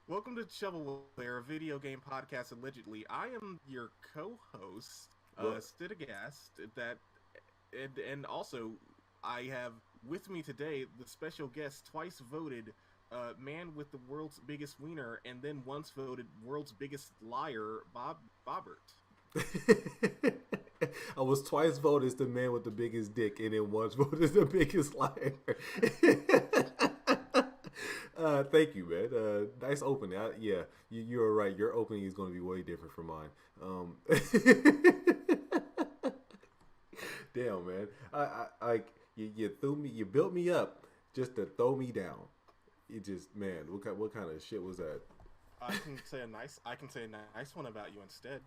Welcome to ShovelWare, a video game podcast allegedly. I am your co-host, Well, Sid Agast, and also I have with me today the special guest, twice voted man with the world's biggest wiener, and then once voted world's biggest liar, Bobbert. I was twice voted as the man with the biggest dick, and then once voted as the biggest liar. Thank you, man. Nice opening. Yeah, you're right. Your opening is going to be way different from mine. Damn, man. You threw me. You built me up just to throw me down. It just, man. What kind of shit was that? I can say a nice one about you instead.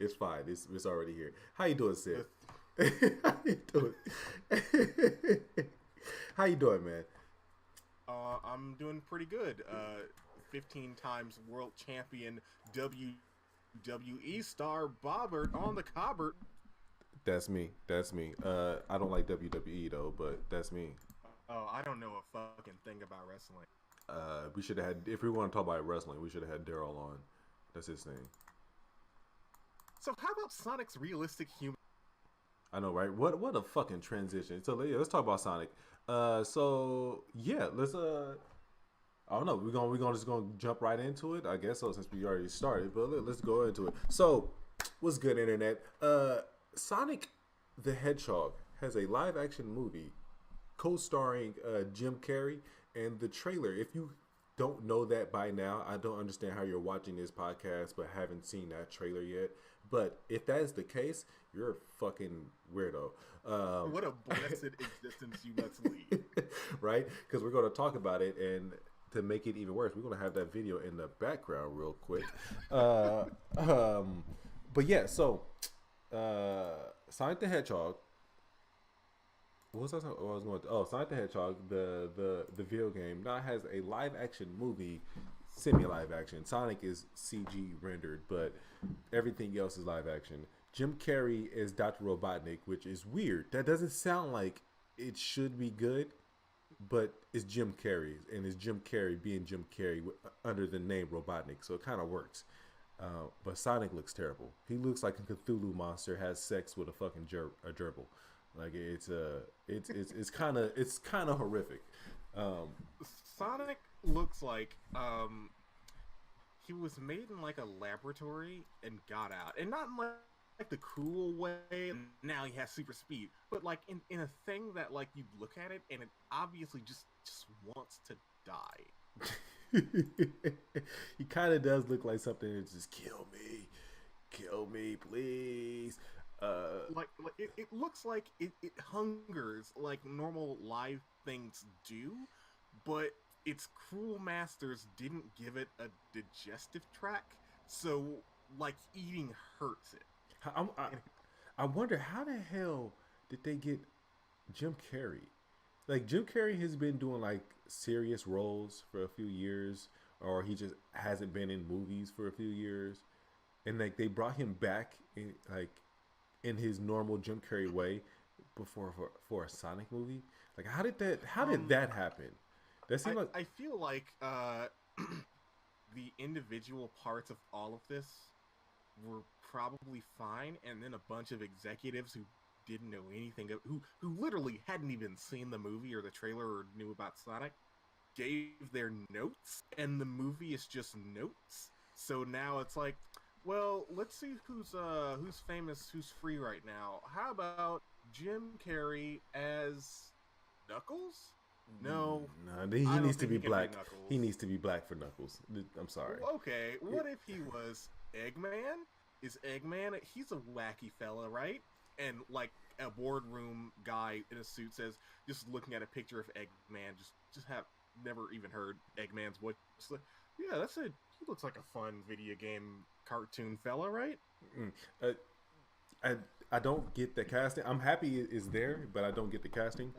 It's fine. It's already here. How you doing, Sid? How you doing? How you doing, man? I'm doing pretty good. 15 times world champion WWE star Bobbert on the cobbert. That's me. That's me. I don't like WWE though, but that's me. Oh, I don't know a fucking thing about wrestling. We should have had. If we want to talk about wrestling, we should have had Daryl on. That's his thing. So how about Sonic's realistic humor? I know, right? What a fucking transition. So yeah, let's talk about Sonic. So yeah, let's I don't know. We're just gonna jump right into it. I guess so since we already started. But let's go into it. So, what's good, internet? Sonic the Hedgehog has a live action movie co-starring Jim Carrey, and the trailer. If you don't know that by now, I don't understand how you're watching this podcast but haven't seen that trailer yet. But if that is the case, you're a fucking weirdo. What a blessed existence you must lead. Right? Because we're going to talk about it, and to make it even worse, we're going to have that video in the background real quick. But yeah, so Sonic the Hedgehog. What was I talking? I was going to, Sonic the Hedgehog, the video game, now has a live action movie, semi live action. Sonic is CG rendered, but everything else is live action. Jim Carrey is Dr. Robotnik, which is weird. That doesn't sound like it should be good, but it's Jim Carrey, and it's Jim Carrey being Jim Carrey under the name Robotnik, so it kind of works. But Sonic looks terrible. He looks like a Cthulhu monster has sex with a fucking gerbil. Like it's kind of horrific. Sonic looks like he was made in like a laboratory and got out, and not in like the cool way. Now he has super speed, but like in a thing that like you look at it and it obviously just wants to die. He kind of does look like something that just kill me, please. It looks like it hungers like normal live things do, but its cruel masters didn't give it a digestive tract, so like eating hurts it. I wonder how the hell did they get Jim Carrey? Like Jim Carrey has been doing like serious roles for a few years, or he just hasn't been in movies for a few years, and like they brought him back in his normal Jim Carrey way before for a Sonic movie. Like how did that happen? That seemed like I feel like the individual parts of all of this were probably fine, and then a bunch of executives who didn't know anything who literally hadn't even seen the movie or the trailer or knew about Sonic gave their notes, and the movie is just notes. So now it's like, well, let's see who's famous, who's free right now. How about Jim Carrey as Knuckles? No, he I don't needs to think be he can black. Knuckles. He needs to be black for Knuckles. I'm sorry. Okay, what if he was Eggman? Is Eggman? He's a wacky fella, right? And like a boardroom guy in a suit says, just looking at a picture of Eggman, just have never even heard Eggman's voice. Like, yeah, that's it. He looks like a fun video game cartoon fella, right? I don't get the casting. I'm happy it is there, but I don't get the casting.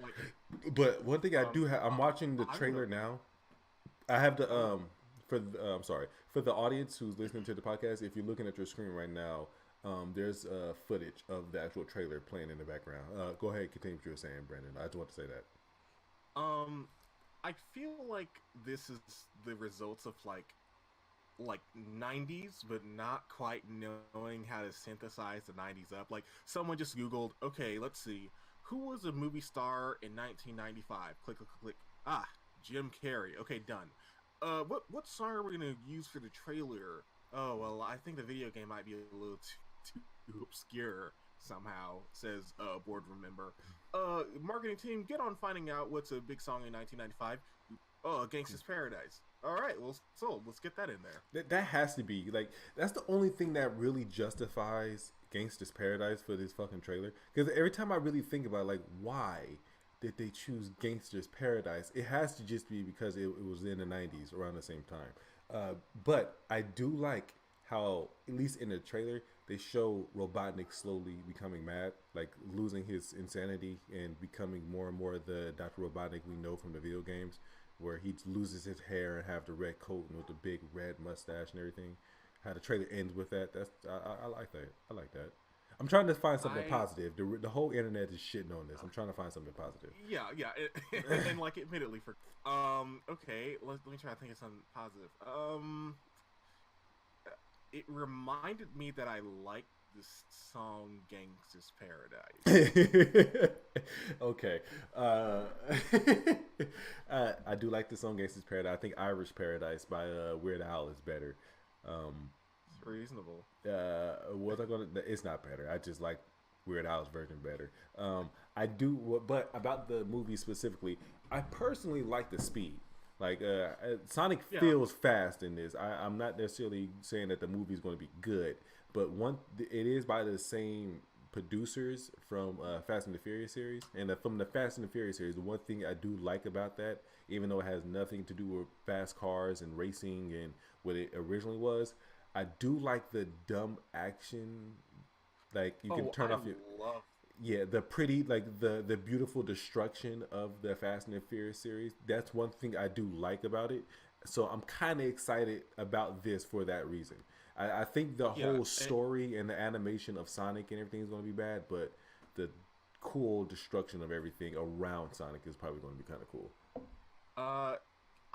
But one thing I do have, I'm watching the trailer now. I have the I'm sorry, for the audience who's listening to the podcast. If you're looking at your screen right now, there's footage of the actual trailer playing in the background. Go ahead, continue what you were saying, Brandon. I just want to say that. I feel like this is the results of like like 90s, but not quite knowing how to synthesize the 90s up. Like someone just Googled, okay, let's see, who was a movie star in 1995? Click, click, click. Ah, Jim Carrey. Okay, done. What song are we gonna use for the trailer? Oh well, I think the video game might be a little too obscure somehow. Says boardroom member. Marketing team, get on finding out what's a big song in 1995. Oh, Gangsta's Paradise. All right, well, sold. Let's get that in there. That has to be like that's the only thing that really justifies Gangsta's Paradise for this fucking trailer. Because every time I really think about like why did they choose Gangsta's Paradise, it has to just be because it was in the '90s around the same time. But I do like how at least in the trailer they show Robotnik slowly becoming mad, like losing his insanity and becoming more and more the Dr. Robotnik we know from the video games, where he loses his hair and have the red coat and with the big red mustache and everything. How the trailer ends with that. That's I like that. I like that. I'm trying to find something positive. The whole internet is shitting on this. I'm trying to find something positive. Yeah, and like admittedly for okay, let me try to think of something positive. It reminded me that I liked this song "Gangsta's Paradise." Okay, I do like the song "Gangsta's Paradise." I think "Irish Paradise" by Weird Al is better. It's reasonable. Was I gonna? It's not better. I just like Weird Al's version better. I do, but about the movie specifically, I personally like the speed. Like Sonic feels fast in this. I'm not necessarily saying that the movie is going to be good, but it is by the same producers from Fast and the Furious series, and from the Fast and the Furious series, the one thing I do like about that, even though it has nothing to do with fast cars and racing and what it originally was, I do like the dumb action. Like you can turn off your the pretty like the beautiful destruction of the Fast and the Furious series. That's one thing I do like about it. So I'm kind of excited about this for that reason. I think the whole story and the animation of Sonic and everything is going to be bad, but the cool destruction of everything around Sonic is probably going to be kind of cool.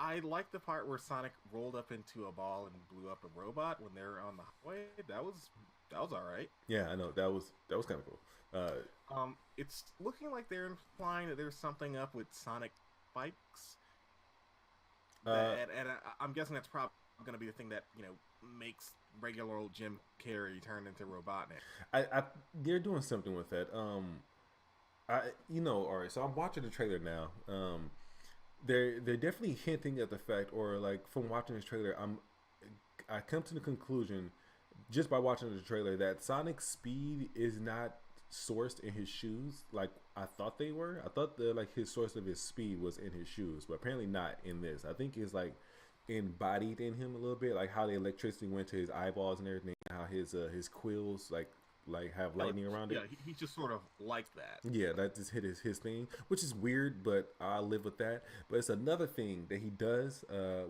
I like the part where Sonic rolled up into a ball and blew up a robot when they're on the highway. That was all right. Yeah, I know that was kind of cool. It's looking like they're implying that there's something up with Sonic spikes. I'm guessing that's probably going to be the thing that makes regular old Jim Carrey turn into Robotnik. They're doing something with that. All right. So I'm watching the trailer now. They're definitely hinting at the fact, or like from watching this trailer, I come to the conclusion just by watching the trailer that Sonic's speed is not sourced in his shoes like I thought they were. I thought his source of his speed was in his shoes, but apparently not in this. I think it's like embodied in him a little bit, like how the electricity went to his eyeballs and everything, how his quills like have lightning around it. Yeah, he's just sort of like that. Yeah, that just hit his thing, which is weird, but I'll live with that. But it's another thing that he does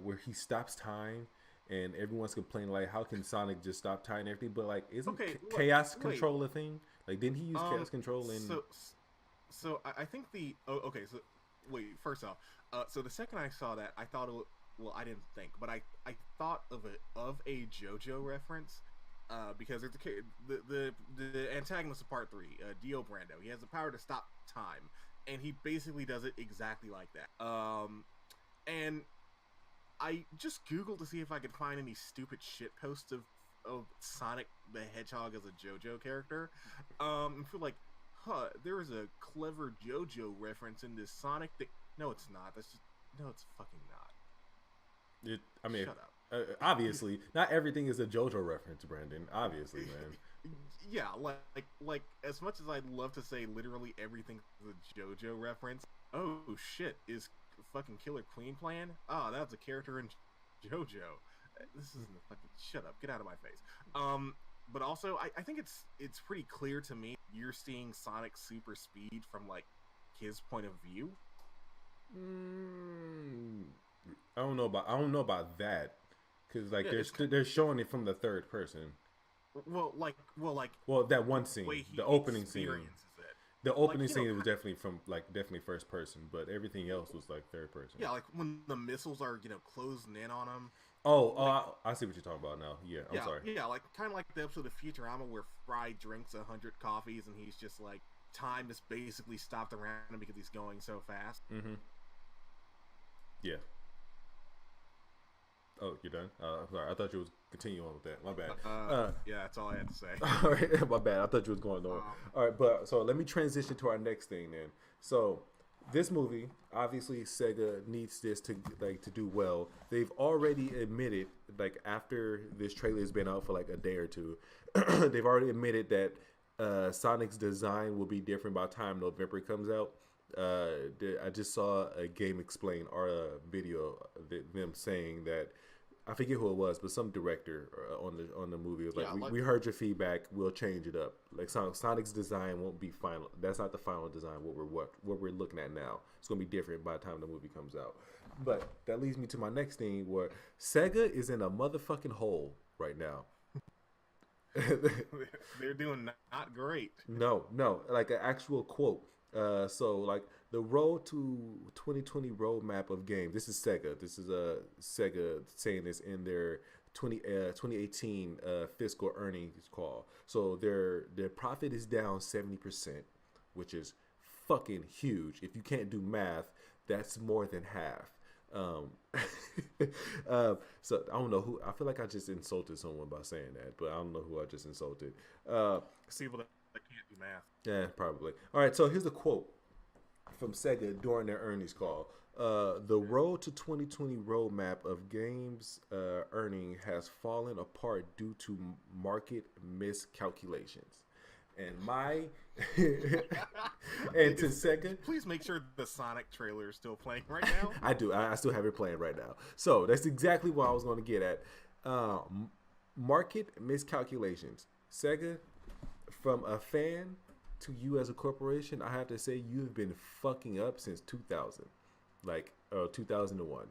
where he stops time, and everyone's complaining like, how can Sonic just stop time and everything? But like, isn't chaos control a thing? Like, didn't he use chaos control in? So I think okay. So wait, first off, so the second I saw that, I thought I didn't think, but I thought of a JoJo reference. Because there's the antagonist of Part 3, Dio Brando. He has the power to stop time, and he basically does it exactly like that. And I just Googled to see if I could find any stupid shit posts of Sonic the Hedgehog as a JoJo character. And feel like, there is a clever JoJo reference in this Sonic thing. No, it's not. It's fucking not. Shut up. Obviously, not everything is a JoJo reference, Brandon. Obviously, man. Yeah, like as much as I'd love to say literally everything is a JoJo reference. Oh shit, is fucking Killer Queen playing? Oh, that's a character in JoJo. This isn't a fucking shut up. Get out of my face. But also, I think it's pretty clear to me you're seeing Sonic's super speed from like his point of view. I don't know about that. Because like they're showing it from the third person. Well, that one scene, the opening scene. The opening scene was definitely definitely first person, but everything else was like third person. Yeah, like when the missiles are closing in on him. Like I see what you're talking about now. Yeah, I'm sorry. yeah, like kind of like the episode of Futurama where Fry drinks 100 coffees and he's just like time is basically stopped around him because he's going so fast. Mm-hmm. Yeah. Oh, you're done? Sorry, I thought you was continuing on with that. My bad. Yeah, that's all I had to say. All right, my bad. I thought you was going on. All right, but so let me transition to our next thing then. So this movie, obviously, Sega needs this to do well. They've already admitted, like after this trailer has been out for like a day or two, they've already admitted that Sonic's design will be different by the time November comes out. I just saw a Game Explain or a video them saying that I forget who it was, but some director on the movie was like, Yeah, we heard your feedback, we'll change it up. Like Sonic's design won't be final. That's not the final design. What we're looking at now. It's gonna be different by the time the movie comes out. But that leads me to my next thing, where Sega is in a motherfucking hole right now. They're doing not great. No, like an actual quote. So like the road to 2020 roadmap of games. This is Sega. This is Sega saying this in their 2018 fiscal earnings call. So their profit is down 70%, which is fucking huge. If you can't do math, that's more than half. So I don't know who. I feel like I just insulted someone by saying that, but I don't know who I just insulted. People that can't do math. Yeah, probably. All right, so here's a quote from Sega during their earnings call. The road to 2020 roadmap of games earning has fallen apart due to market miscalculations. And my and to Sega, please make sure the Sonic trailer is still playing right now. I do. I still have it playing right now. So that's exactly what I was going to get at. Market miscalculations. Sega, from a fan to you as a corporation, I have to say you've been fucking up since 2000, 2001.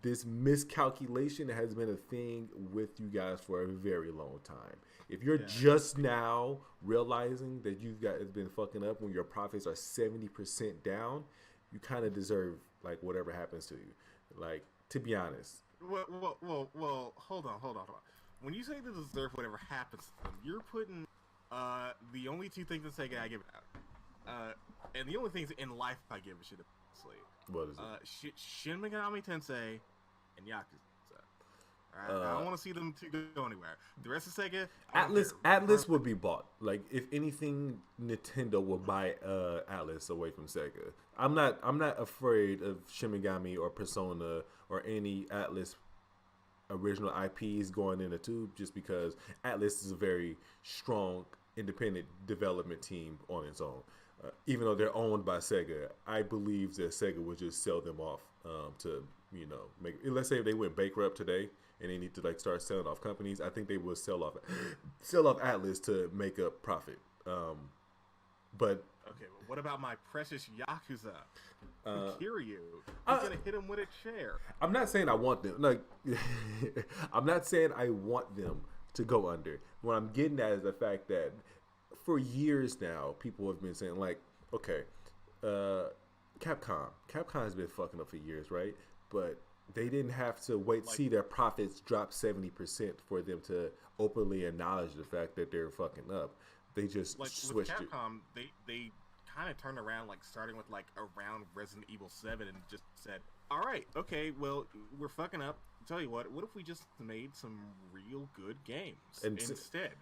This miscalculation has been a thing with you guys for a very long time. If you're just now realizing that you guys been fucking up when your profits are 70% down, you kind of deserve like whatever happens to you. Like, to be honest. Well, hold on. When you say they deserve whatever happens to them, you're putting the only two things that Sega I give it out, and the only things in life I give a shit about. What is it? Shin Megami Tensei and Yakuza. I don't want to see them two go anywhere. The rest of Sega, Atlas would be bought. Like, if anything, Nintendo will buy Atlas away from Sega. I'm not afraid of Shin Megami or Persona or any Atlas original IPs going in the tube, just because Atlas is a very strong independent development team on its own. Even though they're owned by Sega, I believe that Sega would just sell them off to make. Let's say if they went bankrupt today and they need to like start selling off companies, I think they would sell off Atlas to make up profit. But okay, but what about my precious Yakuza? Kiryu, you're gonna hit him with a chair. I'm not saying I want them. Like, I'm not saying I want them to go under. What I'm getting at is the fact that for years now, people have been saying like, okay, Capcom has been fucking up for years, right? But they didn't have to wait to see their profits drop 70% for them to openly acknowledge the fact that they're fucking up. They just switched with Capcom, they kind of turned around, like starting with like around Resident Evil 7, and just said, "All right, okay, well, we're fucking up. Tell you what if we just made some real good games instead?"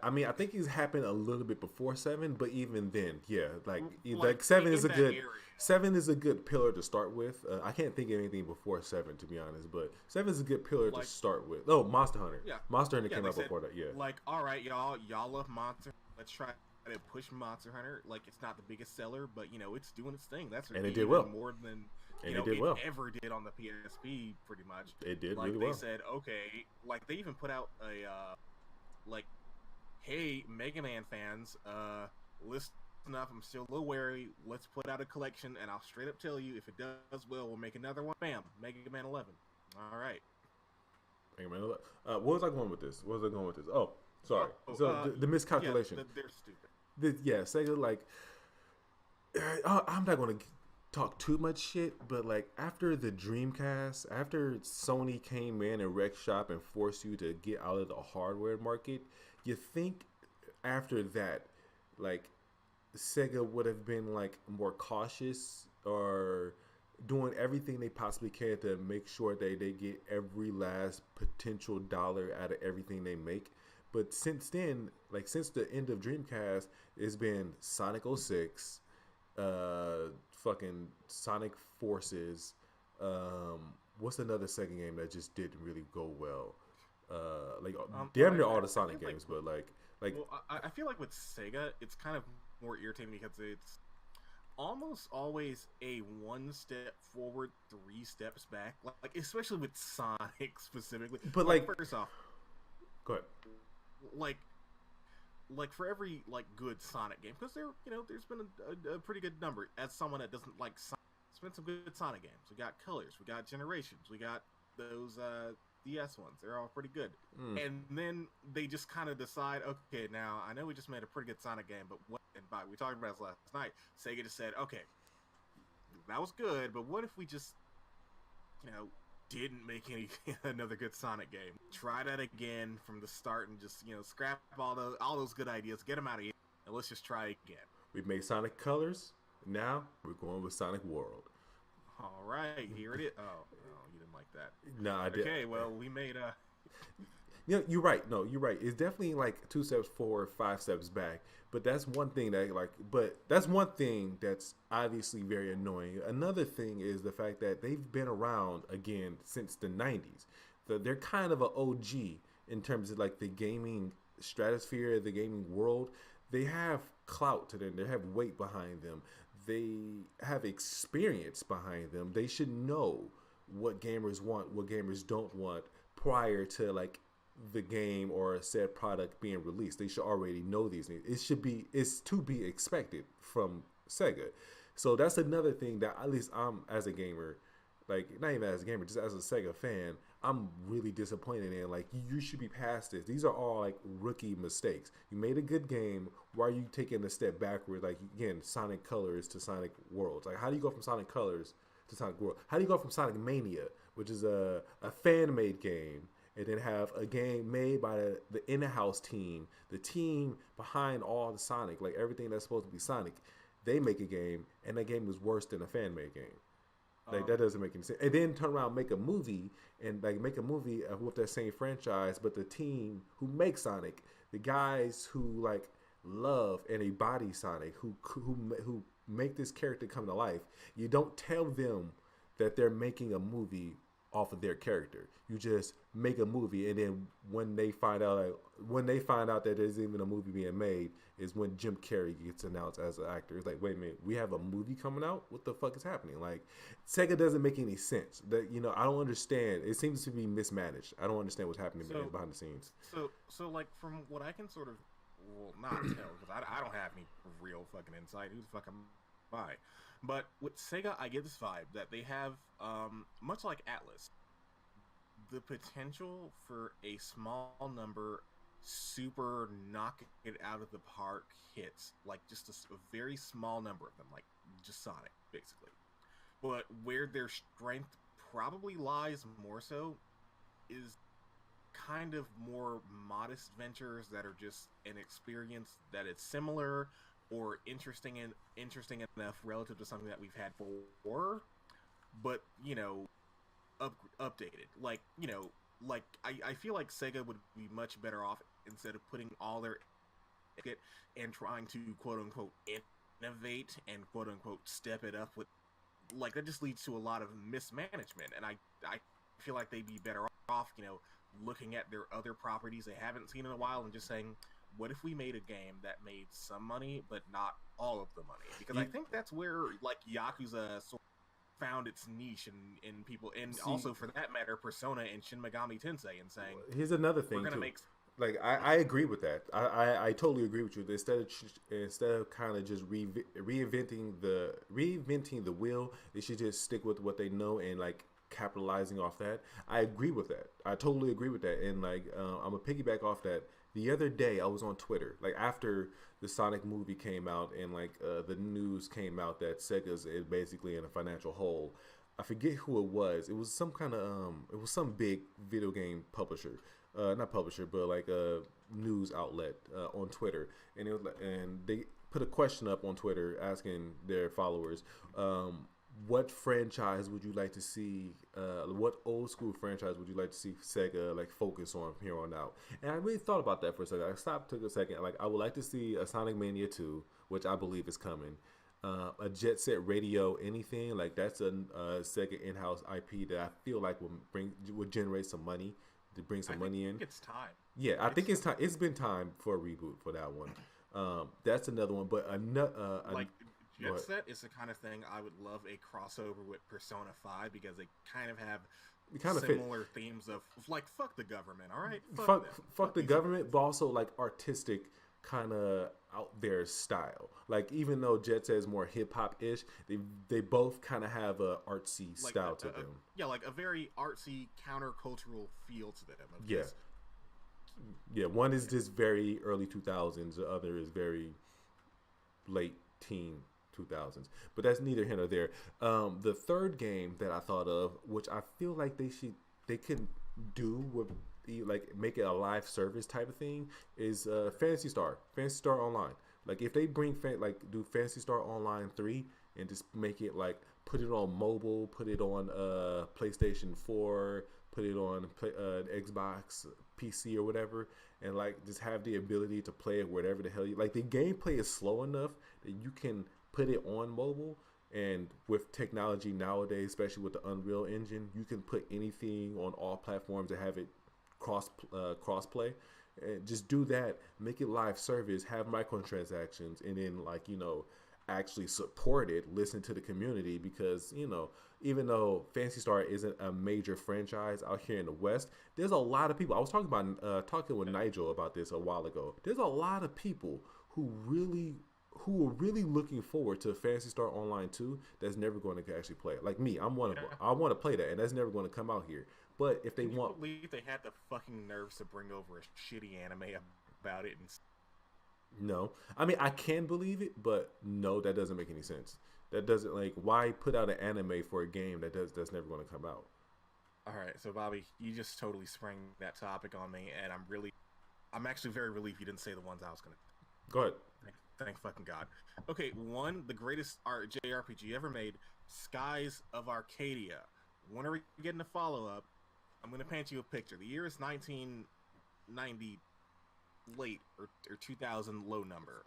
I mean, I think it's happened a little bit before 7, but even then, yeah, like 7 is a good area. 7 is a good pillar to start with. I can't think of anything before 7, to be honest, but 7 is a good pillar to start with. Oh, Monster Hunter. Yeah, Monster Hunter came out before that. Yeah, like, all right, y'all love Monster. Let's try to push Monster Hunter. Like, it's not the biggest seller, but it's doing its thing. And it did well. More than it did well. Ever did on the PSP, pretty much. It did really well. They said, okay, like they even put out a hey, Mega Man fans, listen up. I'm still a little wary. Let's put out a collection, and I'll straight up tell you, if it does well, we'll make another one. Bam, Mega Man 11. All right. Mega Man 11. What was I going with this? Oh, sorry. The miscalculation. Yeah, they're stupid. Sega, like, I'm not going to talk too much shit, but like after the Dreamcast, after Sony came in and wrecked shop and forced you to get out of the hardware market, you think after that, like Sega would have been like more cautious or doing everything they possibly can to make sure that they get every last potential dollar out of everything they make. But since then, like since the end of Dreamcast, it's been Sonic 06, fucking Sonic Forces. What's another Sega game that just didn't really go well? Like damn near all the Sonic games, but like well, I feel like with Sega, it's kind of more irritating because it's almost always a one step forward, three steps back. Like especially with Sonic specifically. But like first off, go ahead. Like for every like good Sonic game, because there's been a pretty good number. As someone that doesn't like Sonic, there's been some good Sonic games. We got Colors, we got Generations, we got those DS ones. They're all pretty good. And then they just kind of decide, okay, now I know we just made a pretty good Sonic game, but what? And we talked about this last night. Sega just said, okay, that was good, but what if we just, didn't make another good Sonic game? Try that again from the start and just scrap all those good ideas, get them out of here, and let's just try again. We made Sonic Colors. Now we're going with Sonic World. All right, here it is. Oh, you didn't like that. No, I did. Okay, well, we made a. You're right. No, you're right. It's definitely like 2 steps forward, 5 steps back. But that's one thing that's one thing that's obviously very annoying. Another thing is the fact that they've been around again since the 90s. They're kind of an OG in terms of like the gaming stratosphere, the gaming world. They have clout to them. They have weight behind them. They have experience behind them. They should know what gamers want, what gamers don't want prior to like the game or a said product being released. They should already know these things. It's to be expected from Sega. So that's another thing that at least I'm as a gamer, like not even as a gamer, just as a Sega fan, I'm really disappointed in. Like you should be past this. These are all like rookie mistakes. You made a good game. Why are you taking a step backward? Like again, Sonic Colors to Sonic Worlds. Like how do you go from Sonic Colors to Sonic World? How do you go from Sonic Mania, which is a fan made game, and then have a game made by the in-house team, the team behind all the Sonic, like everything that's supposed to be Sonic, they make a game, and that game is worse than a fan-made game. Like that doesn't make any sense. And then turn around, make a movie, and like make a movie with that same franchise, but the team who makes Sonic, the guys who like love and embody Sonic, who make this character come to life, you don't tell them that they're making a movie off of their character. You just make a movie, and then when they find out that there's even a movie being made is when Jim Carrey gets announced as an actor. It's like, wait a minute, we have a movie coming out? What the fuck is happening? Like, Sega doesn't make any sense. That I don't understand. It seems to be mismanaged. I don't understand what's happening behind the scenes. So like from what I can sort of not tell, because I don't have any real fucking insight. Who the fuck am I? But with Sega, I get this vibe that they have, much like Atlas, the potential for a small number, super knock it out of the park hits, like just a very small number of them, like just Sonic, basically. But where their strength probably lies more so is kind of more modest ventures that are just an experience that is similar or interesting enough relative to something that we've had before, but updated. Like I feel like Sega would be much better off instead of putting all their and trying to quote unquote innovate and quote unquote step it up with, like, that just leads to a lot of mismanagement. And I feel like they'd be better off looking at their other properties they haven't seen in a while and just saying, what if we made a game that made some money but not all of the money? Because I think that's where like Yakuza sort of found its niche in people, and also for that matter Persona and Shin Megami Tensei, and saying, here's another thing too. Like I agree with that. I totally agree with you. Instead of kind of just reinventing the wheel, they should just stick with what they know and like capitalizing off that. I agree with that. I totally agree with that. And like, I'm a piggyback off that. The other day, I was on Twitter, like after the Sonic movie came out, and like the news came out that Sega's is basically in a financial hole. I forget who it was. It was some kind of it was some big video game publisher, not publisher, but like a news outlet on Twitter, and it was and they put a question up on Twitter asking their followers, what franchise would you like to see? What old school franchise would you like to see Sega like focus on from here on out? And I really thought about that for a second. I stopped, took a second. Like, I would like to see a Sonic Mania 2, which I believe is coming. A Jet Set Radio anything like that's a Sega in-house IP that I feel like would generate some money to bring some money in. It's time. Yeah, I think it's time. It's been time for a reboot for that one. That's another one, but another like Jet Set is the kind of thing I would love a crossover with Persona 5 because they kind of have similar themes of like fuck the government, all right? Fuck the government, but also like artistic kind of out there style. Like even though Jet Set is more hip hop ish, they both kind of have a artsy like style to them. Yeah, like a very artsy countercultural feel to them. Yeah. Yeah, one is just very early 2000s, the other is very late teen 2000s. But that's neither here nor there. The third game that I thought of, which I feel like they could do with like make it a live service type of thing, is Phantasy Star Online. Like if they bring do Phantasy Star Online 3 and just make it like put it on mobile, put it on PlayStation 4, put it on Xbox, PC or whatever, and like just have the ability to play it wherever the hell you like. The gameplay is slow enough that you can put it on mobile, and with technology nowadays, especially with the Unreal Engine, you can put anything on all platforms and have it cross-play. And just do that, make it live service, have microtransactions, and then like actually support it, listen to the community, because even though Phantasy Star isn't a major franchise out here in the West, there's a lot of people. I was talking with Nigel about this a while ago. There's a lot of people who are really looking forward to Phantasy Star Online 2 that's never going to actually play it. Like me, I'm one of them. I want to play that, and that's never going to come out here. But if they Can you believe they had the fucking nerves to bring over a shitty anime about it? No, I mean I can believe it, but no, that doesn't make any sense. That doesn't, like, why put out an anime for a game that's never going to come out? All right, so Bobby, you just totally sprang that topic on me, and I'm actually very relieved you didn't say the ones I was gonna. Go ahead. Thank fucking God. Okay, one, the greatest JRPG ever made, Skies of Arcadia. Whenever you're getting a follow-up, I'm gonna paint you a picture. The year is 1990 late or 2000 low number.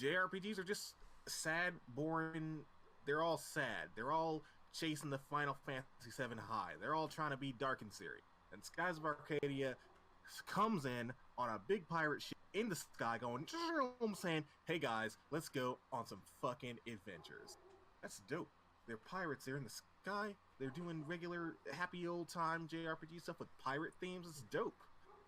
JRPGs are just sad, boring. They're all sad. They're all chasing the Final Fantasy VII high. They're all trying to be dark and serious. And Skies of Arcadia comes in on a big pirate ship in the sky going, saying, hey guys, let's go on some fucking adventures. That's dope. They're pirates. They're in the sky. They're doing regular happy old time JRPG stuff with pirate themes. It's dope.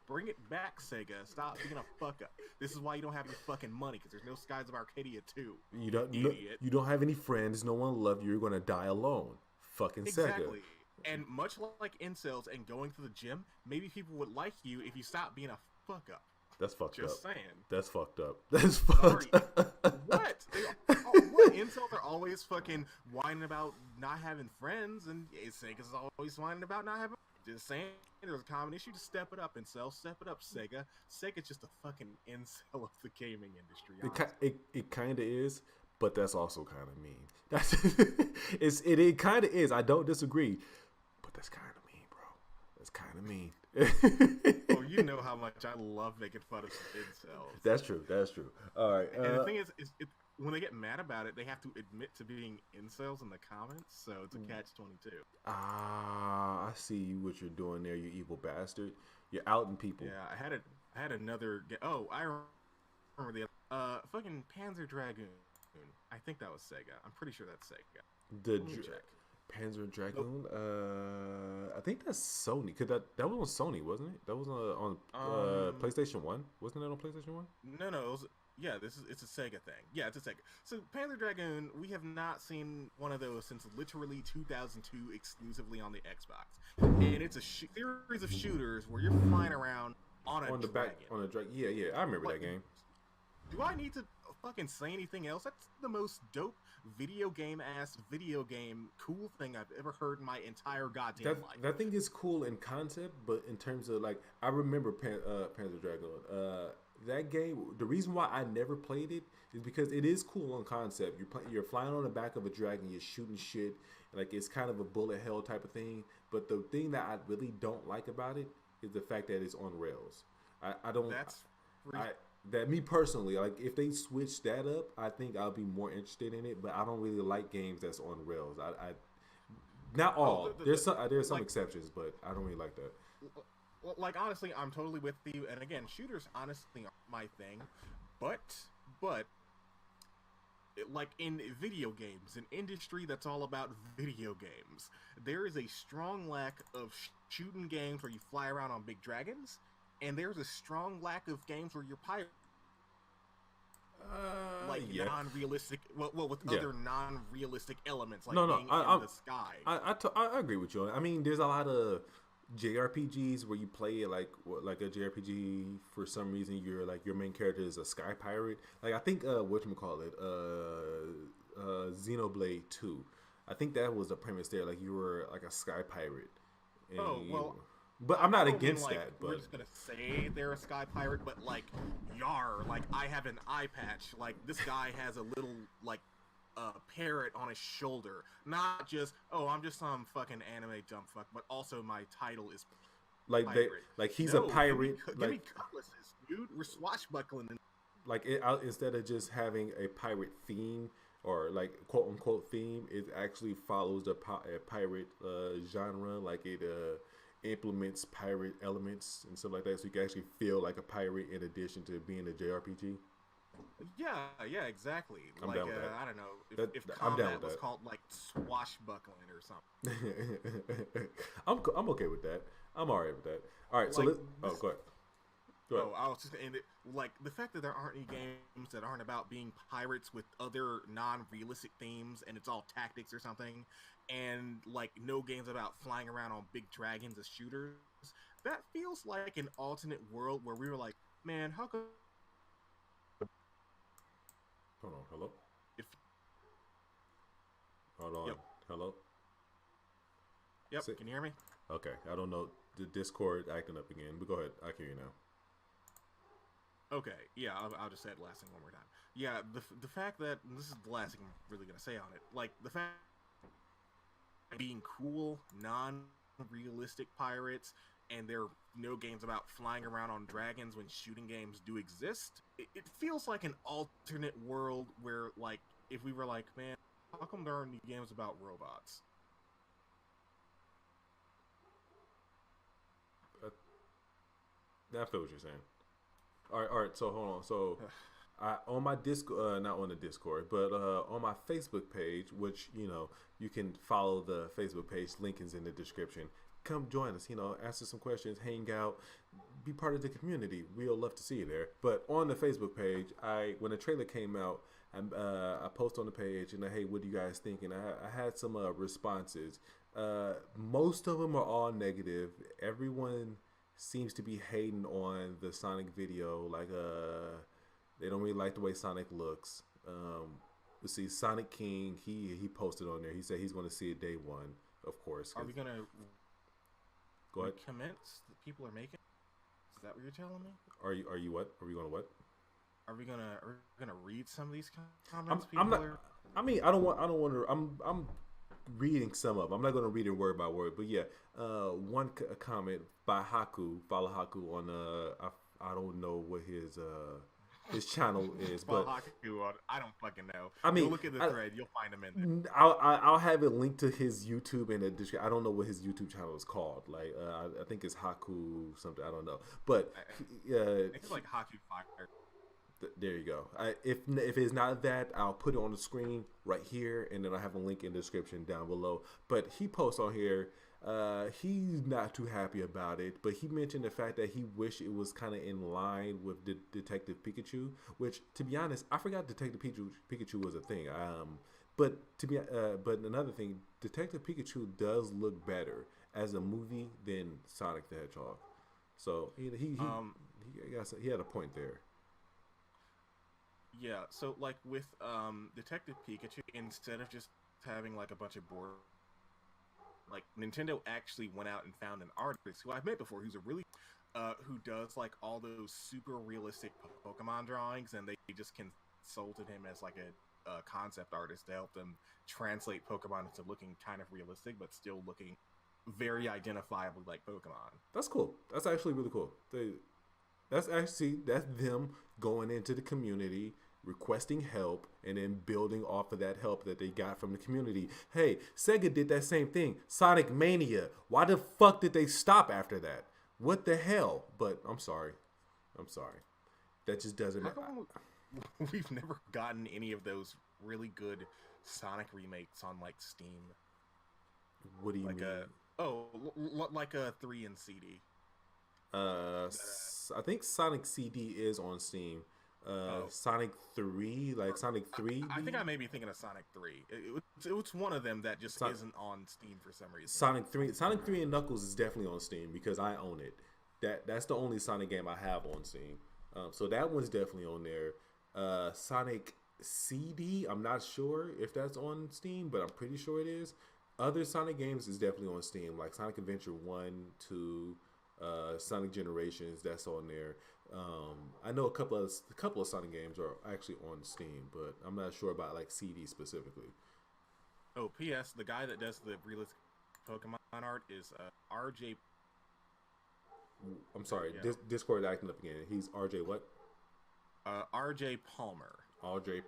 Bring it back, Sega. Stop being a fuck up. This is why you don't have your fucking money, because there's no Skies of Arcadia 2. You don't have any friends. No one will love you. You're going to die alone. Fucking exactly. Sega. And much like incels and going to the gym, maybe people would like you if you stop being a fuck up. That's fucked up. Just saying. That's fucked up. That's fucked up. What? What? Incels are always fucking whining about not having friends, and Sega's always whining about not having. Just saying, there's a common issue. To step it up, incel. Step it up, Sega. Sega's just a fucking incel of the gaming industry. It kind of is, but that's also kind of mean. That's it kind of is. I don't disagree, but that's kind of mean, bro. That's kind of mean. Oh, you know how much I love making fun of incels. That's true. That's true. All right. And the thing is when they get mad about it, they have to admit to being incels in the comments, so it's a catch-22. I see what you're doing there, you evil bastard. You're outing people. Yeah, I had another. Oh, I remember the fucking Panzer Dragoon. I think that was Sega. I'm pretty sure that's Sega. Let me check. Panzer Dragoon. I think that's Sony. Cause that was on Sony, wasn't it? That was on PlayStation. PlayStation 1? Wasn't that on PlayStation 1? No, no, yeah, it's a Sega thing. Yeah, it's a Sega. So Panzer Dragoon, we have not seen one of those since literally 2002, exclusively on the Xbox, and it's a series of shooters where you're flying around on a dragon. On a dragon. Yeah, yeah, I remember that game. Do I need to fucking say anything else? That's the most dope video game cool thing I've ever heard in my entire goddamn life. That thing is cool in concept, but in terms of like, I remember Panzer Dragoon. That game, the reason why I never played it is because it is cool on concept. You're flying on the back of a dragon, you're shooting shit, like it's kind of a bullet hell type of thing. But the thing that I really don't like about it is the fact that it's on rails. I don't. That me personally, like if they switch that up, I think I'll be more interested in it. But I don't really like games that's on rails. I not all. There's some like, exceptions, but I don't really like that. Well, like honestly, I'm totally with you. And again, shooters honestly aren't my thing, but like in video games, an industry that's all about video games, there is a strong lack of shooting games where you fly around on big dragons, and there's a strong lack of games where you're pirate. Non-realistic. Well, with other non-realistic elements like being in the sky. I agree with you. I mean, there's a lot of JRPGs where you play it like a JRPG. For some reason, you're like your main character is a sky pirate. Like I think whatchamacallit, Xenoblade 2. I think that was the premise there. Like you were like a sky pirate. But I'm not against that. But we're just gonna say they're a sky pirate, but like, yar, like I have an eye patch. Like this guy has a little like parrot on his shoulder. Not just I'm just some fucking anime dumb fuck, but also my title is like pirate. He's a pirate. Give me cutlasses, dude. We're swashbuckling. Like instead of just having a pirate theme or like quote unquote theme, it actually follows the pirate genre. Like it implements pirate elements and stuff like that, so you can actually feel like a pirate in addition to being a JRPG. Yeah, exactly. I'm like down with that. I don't know if combat was called like swashbuckling or something. I'm okay with that. I'm alright with that. All right, so like, go ahead. I was just gonna end it. Like the fact that there aren't any games that aren't about being pirates with other non-realistic themes, and it's all tactics or something, and like no games about flying around on big dragons as shooters. That feels like an alternate world where we were like, man, how come? Hold on, hello. Hold on, hello. Yep, can you hear me? Okay, I don't know. The Discord acting up again, but go ahead. I can hear you now. Okay, yeah, I'll just say the last thing one more time. Yeah, the fact that this is the last thing I'm really gonna say on it. Like the fact being cool, non-realistic pirates, and there are no games about flying around on dragons when shooting games do exist. It feels like an alternate world where, like, if we were like, man, how come there aren't any games about robots? I feel what you're saying. All right. So hold on. So, on my Discord, not on the Discord, but on my Facebook page, which you can follow the Facebook page. Link is in the description. Come join us. Answer some questions, hang out, be part of the community. We'll love to see you there. But on the Facebook page, when the trailer came out, I posted on the page and hey, what do you guys think? And I had some responses. Most of them are all negative. Everyone seems to be hating on the Sonic video. Like they don't really like the way Sonic looks. Let's see, Sonic King, he posted on there. He said he's going to see it day one, of course. Are we going to go ahead? Comments that people are making? Is that what you're telling me? Are you what? Are we going to what? Are we gonna read some of these comments? I mean, I don't want to. I'm reading some of them. I'm not going to read it word by word, but yeah, one comment by Haku. Follow Haku on I don't know what his channel is, but Haku, I don't fucking know. I mean, go look at the thread, you'll find him in there. I'll have it linked to his YouTube in the description. I don't know what his YouTube channel is called. Like I think it's Haku something. I don't know, but it's like Haku Fire. There you go. If it's not that, I'll put it on the screen right here, and then I'll have a link in the description down below. But he posts on here. He's not too happy about it, but he mentioned the fact that he wished it was kind of in line with Detective Pikachu, which, to be honest, I forgot Detective Pikachu was a thing. But another thing, Detective Pikachu does look better as a movie than Sonic the Hedgehog. So he had a point there. Yeah, so like with Detective Pikachu, instead of just having like a bunch of board, like Nintendo actually went out and found an artist who I've met before, who's a really who does like all those super realistic Pokemon drawings, and they just consulted him as like a concept artist to help them translate Pokemon into looking kind of realistic, but still looking very identifiably like Pokemon. That's cool. That's actually really cool. That's them going into the community, requesting help, and then building off of that help that they got from the community. Hey, Sega did that same thing. Sonic Mania. Why the fuck did they stop after that? What the hell? But I'm sorry. That just doesn't matter. We've never gotten any of those really good Sonic remakes on like Steam. What do you mean? Like a 3 in CD. I think Sonic CD is on Steam. Sonic 3, like Sonic 3. I think I may be thinking of Sonic 3. It's one of them that just isn't on Steam for some reason. Sonic 3 and Knuckles is definitely on Steam because I own it. That's the only Sonic game I have on Steam. So that one's definitely on there. Sonic CD, I'm not sure if that's on Steam, but I'm pretty sure it is. Other Sonic games is definitely on Steam, like Sonic Adventure 1, 2, Sonic Generations, that's on there. I know a couple of Sonic games are actually on Steam, but I'm not sure about like CD specifically. Oh, P.S. The guy that does the realistic Pokemon art is RJ. I'm sorry, yeah. Discord acting up again. He's RJ what? RJ Palmer. RJ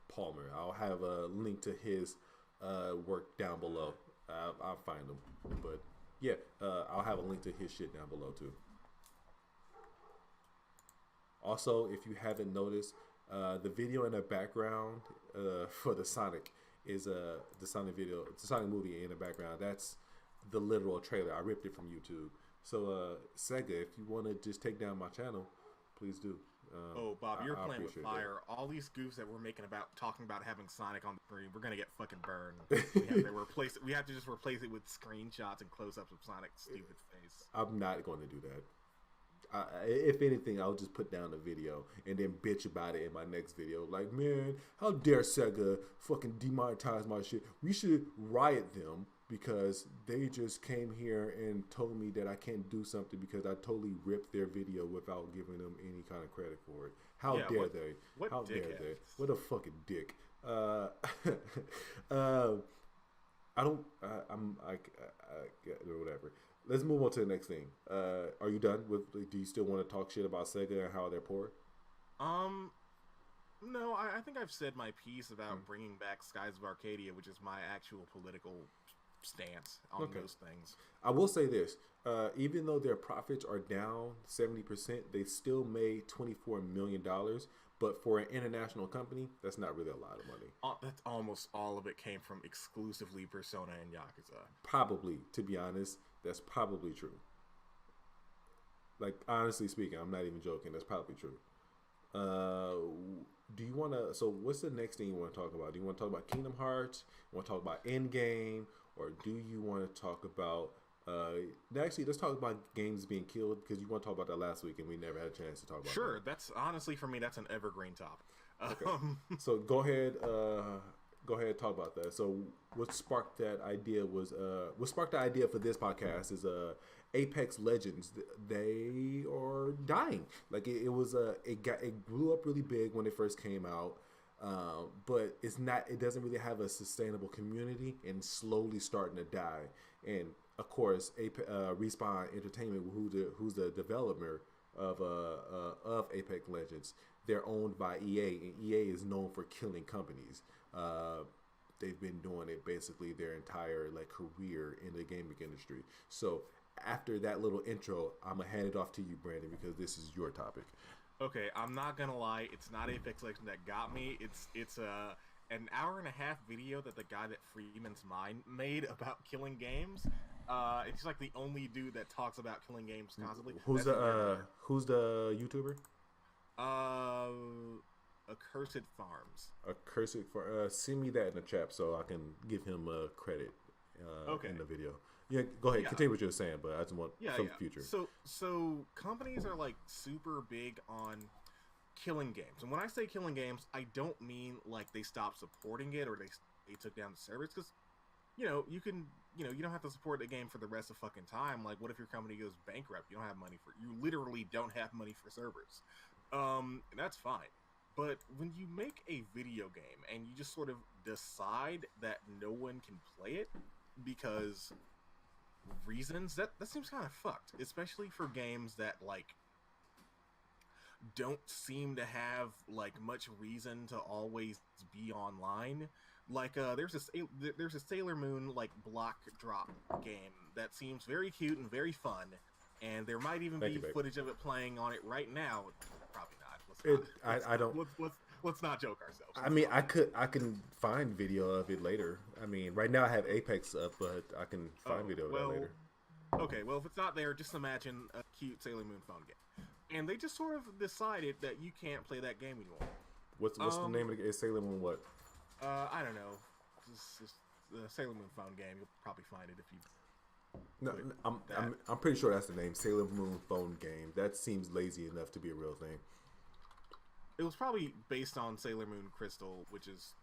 Palmer. I'll have a link to his work down below. I'll find him, but yeah, I'll have a link to his shit down below too. Also, if you haven't noticed, the video in the background for the Sonic is the Sonic video, the Sonic movie in the background. That's the literal trailer. I ripped it from YouTube. So Sega, if you want to just take down my channel, please do. Bob, you're playing with fire. That. All these goofs that we're making about talking about having Sonic on the screen, we're gonna get fucking burned. We have to just replace it with screenshots and close-ups of Sonic's stupid face. I'm not going to do that. If anything, I'll just put down the video and then bitch about it in my next video. Like, man, how dare Sega fucking demonetize my shit? We should riot them because they just came here and told me that I can't do something because I totally ripped their video without giving them any kind of credit for it. How dare they? How dare they? What a fucking dick. Whatever. Let's move on to the next thing. Are you done with? Do you still want to talk shit about Sega and how they're poor? No. I think I've said my piece about bringing back Skies of Arcadia, which is my actual political stance on those things. I will say this: even though their profits are down 70%, they still made $24 million. But for an international company, that's not really a lot of money. That's almost all of it came from exclusively Persona and Yakuza. Probably, to be honest, that's probably true. Like, honestly speaking, I'm not even joking. That's probably true. Do you want to... So, what's the next thing you want to talk about? Do you want to talk about Kingdom Hearts? You want to talk about Endgame? Or do you want to talk about... actually, let's talk about games being killed, because you want to talk about that last week, and we never had a chance to talk about Sure, that. That's honestly, for me, that's an evergreen topic. Okay. So go ahead and talk about that. So what sparked that idea was what sparked the idea for this podcast is Apex Legends. They are dying. Like it blew up really big when it first came out. But it doesn't really have a sustainable community and slowly starting to die. And of course, Respawn Entertainment, who's the developer of Apex Legends, they're owned by EA, and EA is known for killing companies. They've been doing it basically their entire career in the gaming industry. So after that little intro, I'm gonna hand it off to you, Brandon, because this is your topic. Okay, I'm not gonna lie, it's not Apex Legends that got me. It's an hour and a half video that the guy that Freeman's Mind made about killing games. It's like the only dude that talks about killing games constantly. Who's the YouTuber? Accursed Farms. Accursed for send me that in the chat so I can give him credit in the video. Yeah, go ahead. Continue what you're saying, but I just want some future. So companies are like super big on killing games, and when I say killing games, I don't mean like they stopped supporting it or they took down the service, because you don't have to support the game for the rest of fucking time. Like, what if your company goes bankrupt? You don't have money you literally don't have money for servers. And that's fine. But when you make a video game and you just sort of decide that no one can play it because reasons, that seems kind of fucked, especially for games that like don't seem to have like much reason to always be online. Like there's a Sailor Moon like block drop game that seems very cute and very fun, and there might even be footage of it playing on it right now. Probably not. Let's not joke ourselves. I mean, I can find video of it later. I mean, right now I have Apex up, but I can find video of that later. Okay, well, if it's not there, just imagine a cute Sailor Moon phone game. And they just sort of decided that you can't play that game anymore. What's the name of the game? Sailor Moon what? I don't know. It's the Sailor Moon phone game. You'll probably find it if you... No, I'm pretty sure that's the name. Sailor Moon phone game. That seems lazy enough to be a real thing. It was probably based on Sailor Moon Crystal, which is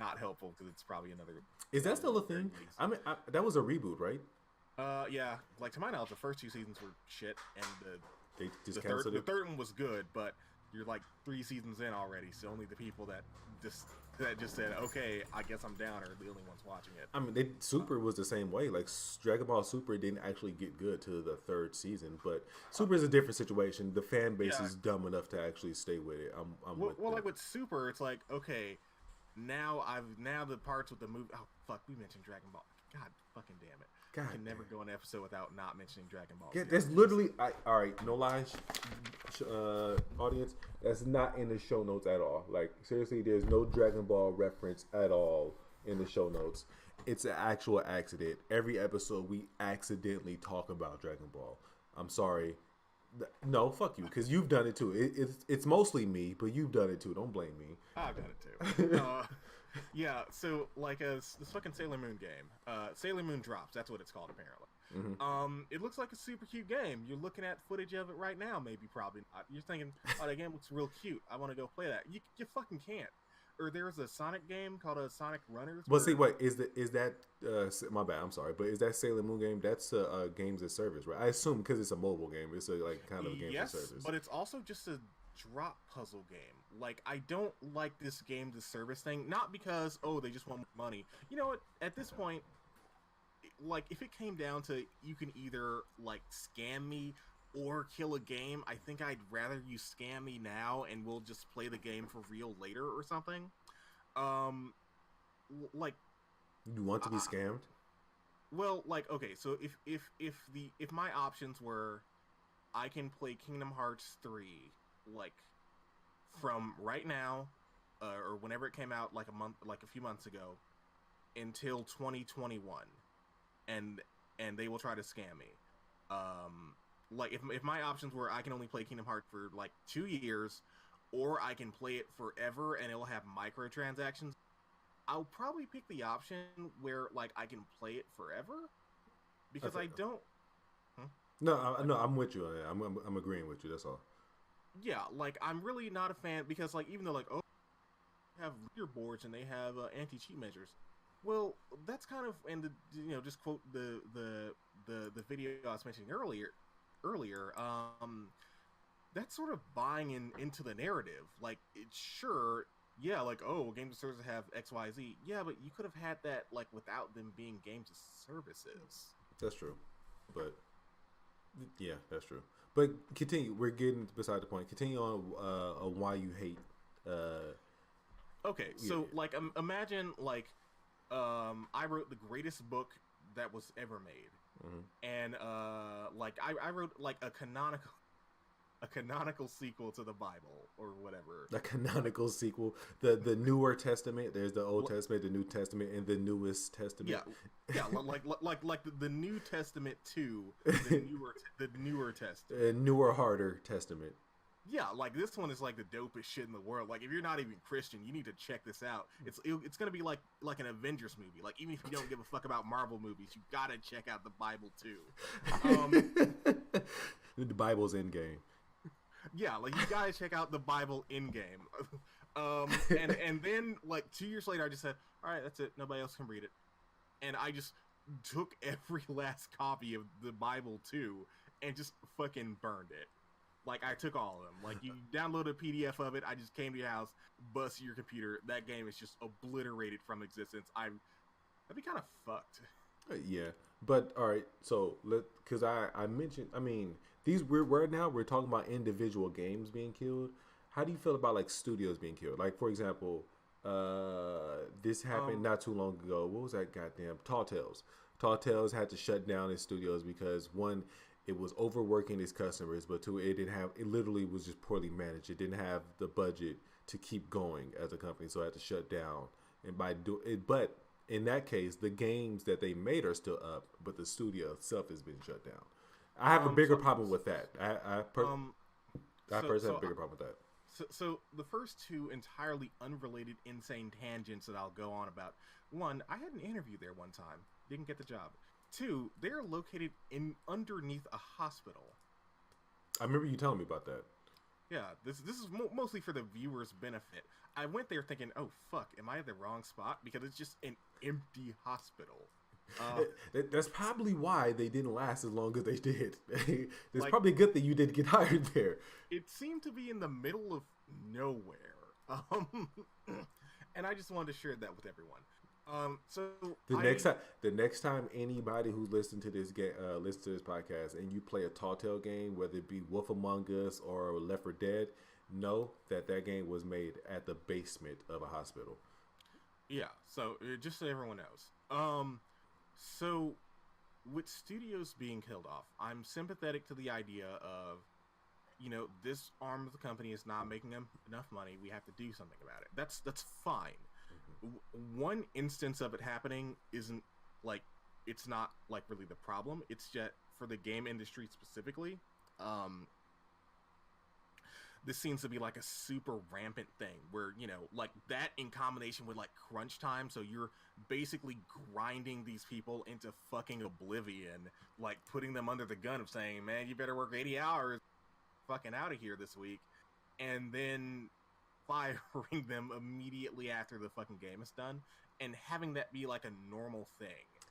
not helpful because it's probably another... Is that still a thing? I mean, that was a reboot, right? Yeah. Like, to my knowledge, the first 2 seasons were shit, and the third one was good, but you're like 3 seasons in already, so only the people that just said, okay, I guess I'm down, are the only ones watching it. I mean, Super was the same way. Like, Dragon Ball Super didn't actually get good to the 3rd season, but Super is a different situation. The fan base is dumb enough to actually stay with it. Like with Super, it's like, okay, now the parts with the movie. Oh fuck, we mentioned Dragon Ball. God fucking damn it. I can never go an episode without not mentioning Dragon Ball. Yeah, that's literally all right. No lies, audience. That's not in the show notes at all. Like, seriously, there's no Dragon Ball reference at all in the show notes. It's an actual accident. Every episode we accidentally talk about Dragon Ball. I'm sorry. No, fuck you, because you've done it too. It's mostly me, but you've done it too. Don't blame me. I've done it too. Yeah, so like this fucking Sailor Moon game, Sailor Moon Drops. That's what it's called apparently. Mm-hmm. It looks like a super cute game. You're looking at footage of it right now. Maybe, probably not. You're thinking, oh, that game looks real cute. I want to go play that. You fucking can't. Or there's a Sonic game called Sonic Runners. Well, see, wait, is that my bad? I'm sorry, but is that Sailor Moon game? That's games as service, right? I assume because it's a mobile game, it's a like kind of a games as service. But it's also just a drop puzzle game. Like, I don't like this games as service thing. Not because they just want money. You know what? At this point, like, if it came down to you can either like scam me or kill a game, I think I'd rather you scam me now and we'll just play the game for real later or something. Like, you want to be scammed? Well, like, okay, so if my options were I can play Kingdom Hearts 3 like from right now or whenever it came out, like a few months ago, until 2021, and they will try to scam me. Like, if my options were I can only play Kingdom Hearts for like 2 years, or I can play it forever and it'll have microtransactions, I'll probably pick the option where like I can play it forever, because I don't. No, I'm with you on that. I'm agreeing with you. That's all. Yeah, like, I'm really not a fan, because like, even though like they have leaderboards and they have anti-cheat measures, well, that's kind of, and just quote the video I was mentioning earlier, that's sort of buying into the narrative. Like, it's sure, yeah, like, games as services have XYZ. Yeah, but you could have had that like without them being games as services. That's true, but yeah, that's true. But continue. We're getting beside the point. Continue on why you hate. Okay, so like, imagine like, I wrote the greatest book that was ever made, and like I wrote like a canonical. a canonical sequel to the Bible or whatever. The canonical sequel, the newer testament. There's the Old L- Testament, the New Testament, and the newest testament. Yeah, yeah, like the New Testament to the newer Testament. A newer, harder testament. Yeah, like this one is like the dopest shit in the world. Like if you're not even Christian, you need to check this out. It's gonna be like an Avengers movie. Like even if you don't give a fuck about Marvel movies, you gotta check out the Bible too. The Bible's in game. Yeah, like you gotta check out the Bible in game. And then like 2 years later, I just said, all right, that's it. Nobody else can read it. And I just took every last copy of the Bible too and just fucking burned it. Like I took all of them. Like you download a PDF of it. I just came to your house, bust your computer. That game is just obliterated from existence. I'd be kind of fucked. Yeah, but all right. So because I mentioned, I mean, we're talking about individual games being killed. How do you feel about like studios being killed? Like for example, this happened not too long ago. What was that goddamn Tall Tales? Tall Tales had to shut down its studios because one, it was overworking its customers, but two, it literally was just poorly managed. It didn't have the budget to keep going as a company, so it had to shut down. And but in that case, the games that they made are still up, but the studio itself has been shut down. I have a bigger problem with that. I personally have a bigger problem with that. So the first two entirely unrelated insane tangents that I'll go on about. One, I had an interview there one time. Didn't get the job. Two, they're located underneath a hospital. I remember you telling me about that. Yeah, this is mostly for the viewers' benefit. I went there thinking, oh fuck, am I at the wrong spot? Because it's just an empty hospital. That's probably why they didn't last as long as they did. It's probably good that you did get hired there. It seemed to be in the middle of nowhere. And I just wanted to share that with everyone. So the next time anybody who listens to this podcast and you play a Tall Tale game, whether it be Wolf Among Us or Left 4 Dead, know that game was made at the basement of a hospital. Yeah, so just so everyone knows. So with studios being killed off, I'm sympathetic to the idea of, this arm of the company is not making enough money. We have to do something about it. That's fine. One instance of it happening isn't like, it's not like really the problem. It's just for the game industry specifically. This seems to be like a super rampant thing where, like that in combination with like crunch time. So you're basically grinding these people into fucking oblivion, like putting them under the gun of saying, man, you better work 80 hours fucking out of here this week. And then firing them immediately after the fucking game is done, and having that be like a normal thing.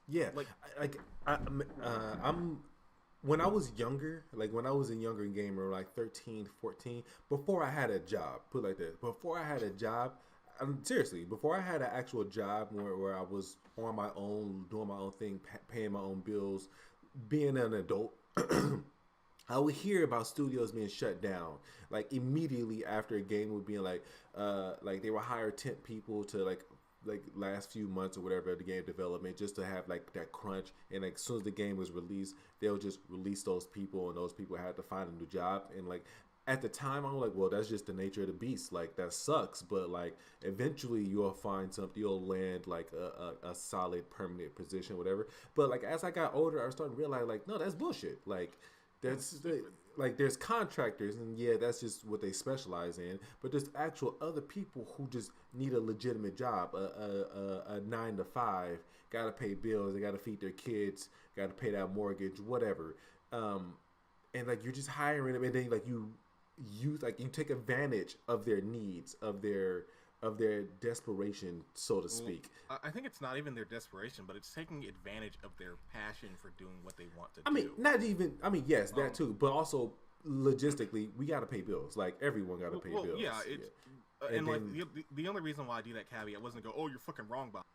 Yeah, I'm when I was younger, like when I was a younger gamer, like 13, 14, before I had a job, put it like this, before I had a job, seriously, before I had an actual job where I was on my own, doing my own thing, paying my own bills, being an adult, I would hear about studios being shut down, like immediately after a game would be like they would hire 10 people to like last few months or whatever of the game development just to have like that crunch, and like as soon as the game was released, they'll just release those people, and those people had to find a new job. And like at the time, I'm like, well, that's just the nature of the beast. Like that sucks, but like eventually you'll find something, you'll land like a solid permanent position, whatever. But like as I got older, I started to realize like, no, that's bullshit. Like there's contractors, and yeah, that's just what they specialize in. But there's actual other people who just need a legitimate job, a 9 to 5, gotta pay bills, they gotta feed their kids, gotta pay that mortgage, whatever. And like you're just hiring them, and then like you take advantage of their needs, of their desperation, so to speak. I think it's not even their desperation, but it's taking advantage of their passion for doing what they want to do. I mean, not even. I mean, yes, that too, but also logistically, we got to pay bills. Like everyone got to pay bills. Yeah, and like the only reason why I do that caveat wasn't to go, oh, you're fucking wrong about it.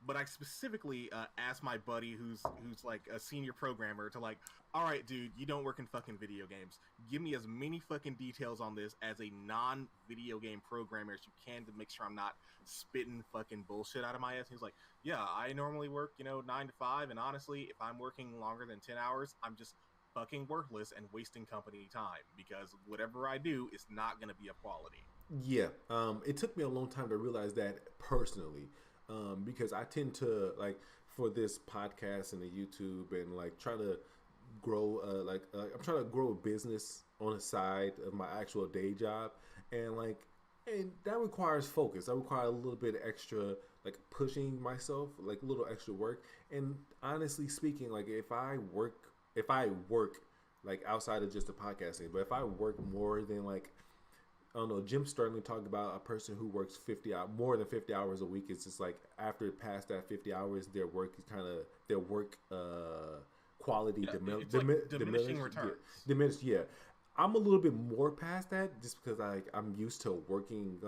But I specifically asked my buddy who's like a senior programmer to like, all right, dude, you don't work in fucking video games. Give me as many fucking details on this as a non-video game programmer as you can to make sure I'm not spitting fucking bullshit out of my ass. He's like, yeah, I normally work, 9 to 5, and honestly, if I'm working longer than 10 hours, I'm just fucking worthless and wasting company time because whatever I do is not going to be of quality. Yeah, it took me a long time to realize that personally, because I tend to like for this podcast and the YouTube and like try to grow, I'm trying to grow a business on the side of my actual day job, and and that requires focus. That requires a little bit extra, like pushing myself, like a little extra work. And honestly speaking, like if I work like outside of just the podcasting, but if I work more than like I don't know. Jim Sterling talked about a person who works 50 hours, more than 50 hours a week. It's just like after past that 50 hours, their work is kind of their work quality It's like diminishing returns. Yeah, diminished. Yeah, I'm a little bit more past that just because I'm used to working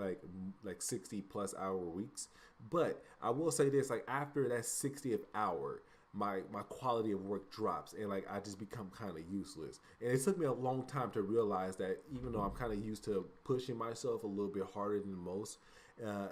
like 60 plus hour weeks. But I will say this: like after that 60th hour, my quality of work drops and like I just become kind of useless. And it took me a long time to realize that even though I'm kind of used to pushing myself a little bit harder than most, uh,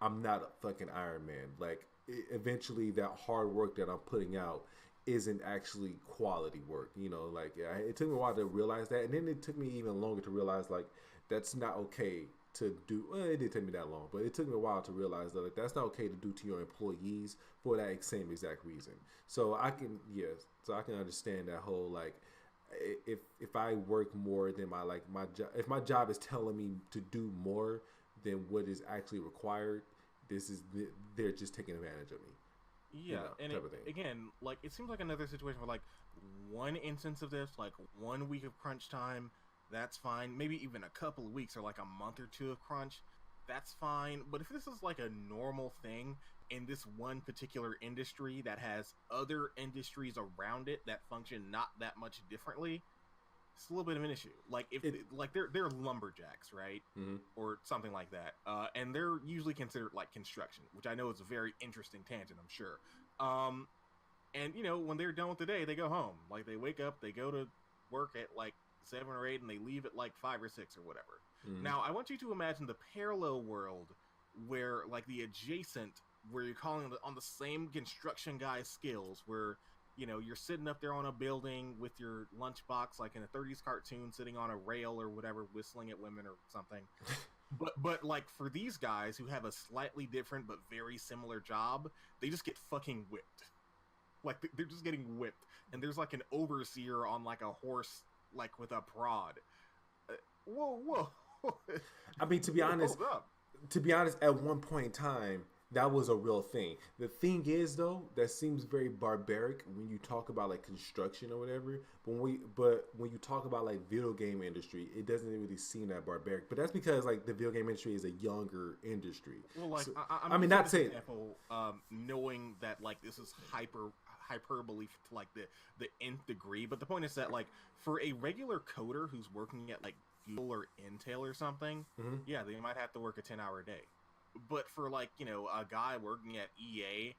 I'm not a fucking Iron Man. Like eventually that hard work that I'm putting out isn't actually quality work. You know, like it took me a while to realize that, and then it took me even longer to realize like that's not okay to do. Well, it didn't take me that long, but it took me a while to realize that like that's not okay to do to your employees for that same exact reason. So I can so I can understand that whole like if I work more than my job, if my job is telling me to do more than what is actually required, this is they're just taking advantage of me. Yeah, and again, like it seems like another situation where like one instance of this, like 1 week of crunch time, that's fine. Maybe even a couple of weeks or like a month or two of crunch, that's fine. But if this is like a normal thing in this one particular industry that has other industries around it that function not that much differently, it's a little bit of an issue. Like if like they're lumberjacks, right, or something like that, and they're usually considered like construction, which I know is a very interesting tangent, I'm sure. And you know when they're done with the day, they go home. Like they wake up, they go to work at like 7 or 8, and they leave at like 5 or 6 or whatever. Now I want you to imagine the parallel world where like the adjacent, where you're calling on the same construction guy's skills, where you know, you're sitting up there on a building with your lunchbox, like in a 30s cartoon, sitting on a rail or whatever, whistling at women or something. But like for these guys who have a slightly different but very similar job, they just get fucking whipped. Like they're just getting whipped, and there's like an overseer on like a horse, like with a prod. Whoa! I mean, to be honest, at one point in time, that was a real thing. The thing is, though, that seems very barbaric when you talk about like construction or whatever. But when you talk about like video game industry, it doesn't really seem that barbaric. But that's because like the video game industry is a younger industry. Well, like so, I mean, not saying example, knowing that like this is hyperbole to like the nth degree, but the point is that like for a regular coder who's working at like Google or Intel or something, yeah, they might have to work a 10-hour day. But for like, you know, a guy working at EA,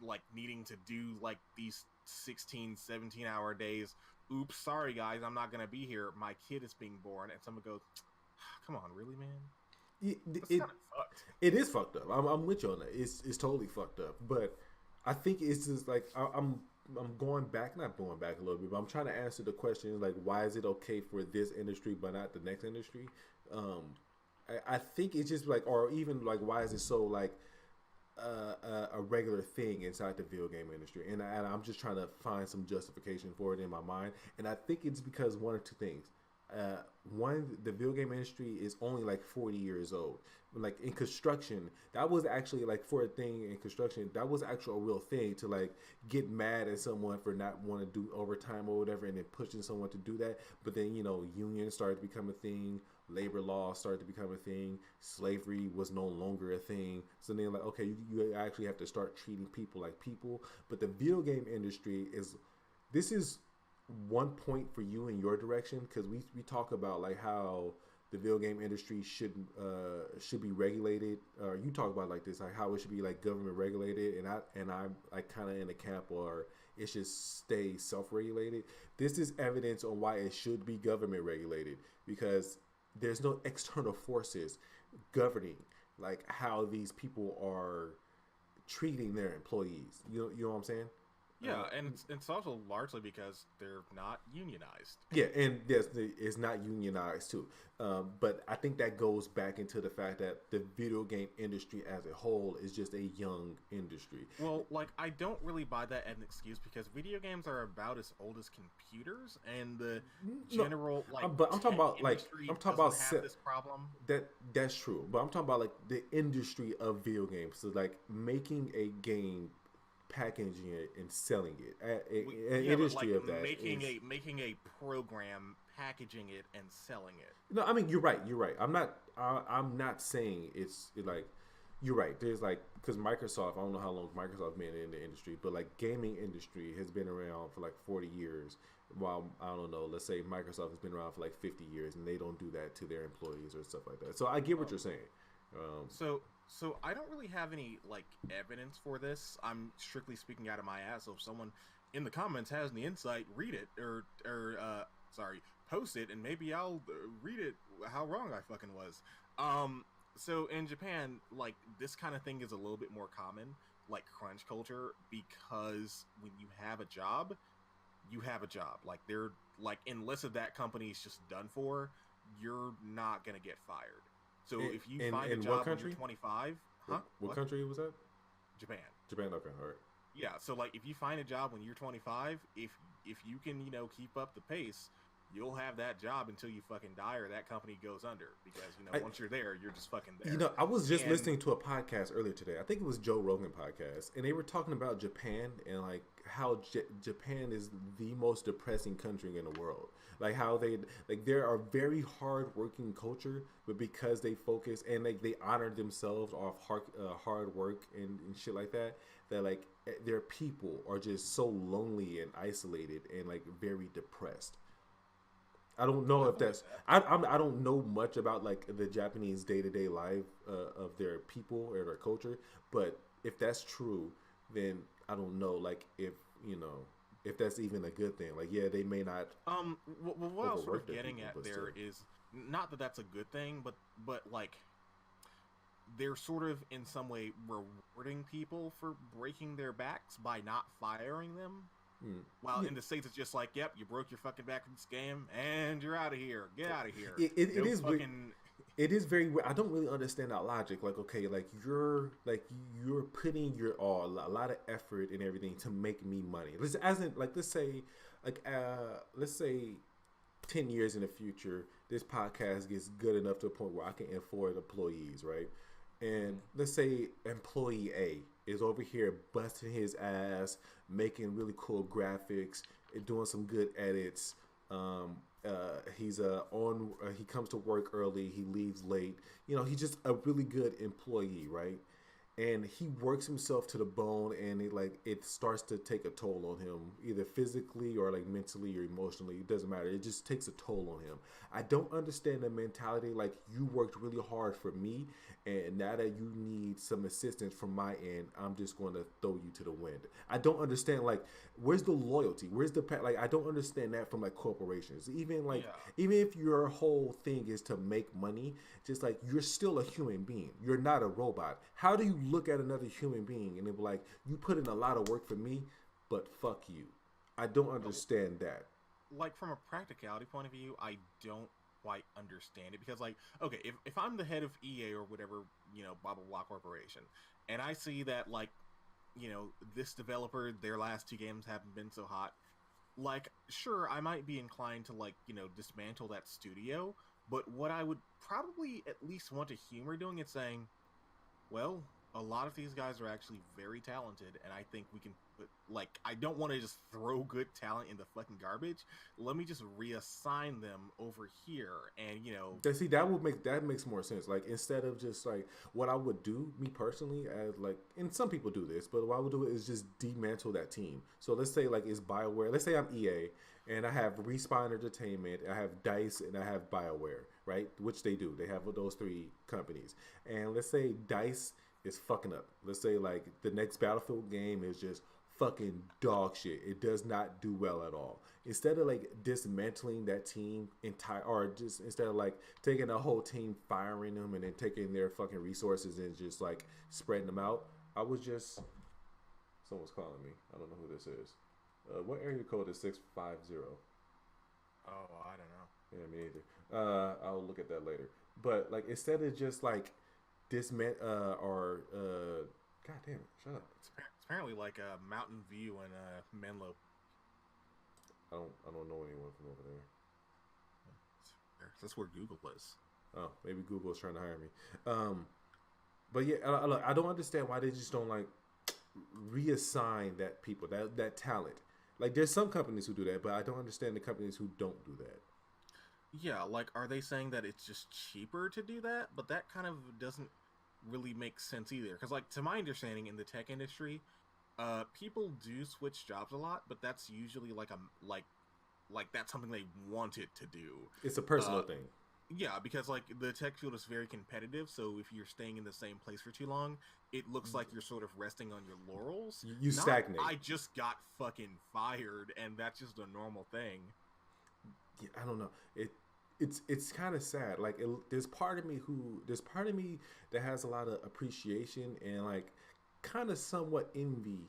like needing to do like these 16, 17-hour days, oops, sorry guys, I'm not gonna be here, my kid is being born, and someone goes, come on, really, man? That's kind of fucked. It is fucked up. I'm with you on that. It's totally fucked up. But I think it's just like I'm going back, not going back a little bit, but I'm trying to answer the question like, why is it okay for this industry but not the next industry? I think it's just like, or even like, why is it so like a regular thing inside the video game industry? And I'm just trying to find some justification for it in my mind. And I think it's because one or two things. One, the video game industry is only like 40 years old. Like in construction, that was actually like for a thing in construction, that was actually a real thing to like get mad at someone for not wanting to do overtime or whatever, and then pushing someone to do that. But then, you know, unions started to become a thing, labor law started to become a thing, slavery was no longer a thing. So then like, okay, you actually have to start treating people like people. But the video game industry this is one point for you in your direction, because we talk about like how the video game industry should be regulated. You talk about like this, like how it should be like government regulated, and I'm like kind of in the camp or it should stay self-regulated. This is evidence on why it should be government regulated, because there's no external forces governing like how these people are treating their employees. You know what I'm saying? Yeah, and it's also largely because they're not unionized. Yeah, and yes, it's not unionized too. But I think that goes back into the fact that the video game industry as a whole is just a young industry. Well, like I don't really buy that as an excuse because video games are about as old as computers, and the No, general like but I'm talking tech about like industry I'm talking doesn't about have this problem. that's true. But I'm talking about like the industry of video games. So like making a game, packaging it, and selling it. An Yeah, but like industry of that making is. a program, packaging it, and selling it. No, I mean you're right. You're right. I'm not saying it's like. You're right. There's like because Microsoft. I don't know how long Microsoft been in the industry, but like gaming industry has been around for like 40 years. While I don't know, let's say Microsoft has been around for like 50 years, and they don't do that to their employees or stuff like that. So I get what you're saying. So I don't really have any like evidence for this. I'm strictly speaking out of my ass. So if someone in the comments has any insight, read it or sorry, post it, and maybe I'll read it how wrong I fucking was. So in Japan, like this kind of thing is a little bit more common, like crunch culture, because when you have a job, you have a job. Like they're like unless if that company is just done for, you're not gonna get fired. So if you find a job when you're 25, What country was that? Japan. Japan. Okay, all right. Yeah, so like if you find a job when you're 25, if you can, keep up the pace, you'll have that job until you fucking die or that company goes under because, once you're there, you're just fucking there. I was just listening to a podcast earlier today. I think it was Joe Rogan podcast, and they were talking about Japan and like how Japan is the most depressing country in the world. Like how there are very hard working culture, but because they focus and like they honor themselves off hard work and shit like that, that like their people are just so lonely and isolated and like very depressed. I don't know if that's I don't know much about like the Japanese day to day life of their people or their culture, but if that's true, then I don't know like if that's even a good thing. Like yeah, they may not. What I was sort of getting people, at there is not that that's a good thing, but like they're sort of in some way rewarding people for breaking their backs by not firing them. While in the States, it's just like, yep, you broke your fucking back in this game, and you're out of here. Get out of here. It is fucking. It is very weird. I don't really understand that logic. Like, okay, like you're putting your all, a lot of effort and everything to make me money. Let's say 10 years in the future, this podcast gets good enough to a point where I can afford employees, right? And let's say employee A is over here busting his ass, making really cool graphics, doing some good edits. He comes to work early, he leaves late. He's just a really good employee, right? And he works himself to the bone, and it starts to take a toll on him, either physically or like mentally or emotionally. It doesn't matter. It just takes a toll on him. I don't understand the mentality like you worked really hard for me, and now that you need some assistance from my end, I'm just going to throw you to the wind. I don't understand like where's the loyalty? Where's the like? I don't understand that from like corporations. Even if your whole thing is to make money, just like you're still a human being. You're not a robot. How do you look at another human being and be like, you put in a lot of work for me, but fuck you? I don't understand that. Like from a practicality point of view, I don't quite understand it because like, okay, if I'm the head of EA or whatever, blah blah blah corporation, and I see that like, this developer, their last two games haven't been so hot, like sure, I might be inclined to like, dismantle that studio, but what I would probably at least want to humor doing is saying, well, a lot of these guys are actually very talented, and I think we can put, like, I don't want to just throw good talent in the fucking garbage. Let me just reassign them over here, and See, that makes more sense. Like instead of just like what I would do, me personally, as like, and some people do this, but what I would do is just dismantle that team. So let's say like it's BioWare. Let's say I'm EA, and I have Respawn Entertainment, I have DICE, and I have BioWare, right? Which they do. They have those three companies, and let's say DICE is fucking up. Let's say like the next Battlefield game is just fucking dog shit. It does not do well at all. Instead of like dismantling that team or just instead of like taking a whole team, firing them, and then taking their fucking resources and just like spreading them out, I would just Someone's calling me. I don't know who this is. What area code is 650? Oh, I don't know. Yeah, me either. I'll look at that later. But like, instead of just like disman or God damn it, shut up. It's apparently like Mountain View and Menlo. I don't know anyone from over there. That's where Google is. Oh, maybe Google's trying to hire me. But yeah, look, I don't understand why they just don't like reassign that people that talent. Like, there's some companies who do that, but I don't understand the companies who don't do that. Yeah, like, are they saying that it's just cheaper to do that? But that kind of doesn't really make sense either. Because, like, to my understanding, in the tech industry, people do switch jobs a lot, but that's usually like that's something they wanted to do. It's a personal thing. Yeah, because like the tech field is very competitive, so if you're staying in the same place for too long, it looks like you're sort of resting on your laurels. You stagnate. I just got fucking fired, and that's just a normal thing. Yeah, I don't know. It's kind of sad. Like, there's part of me that has a lot of appreciation and like kind of somewhat envy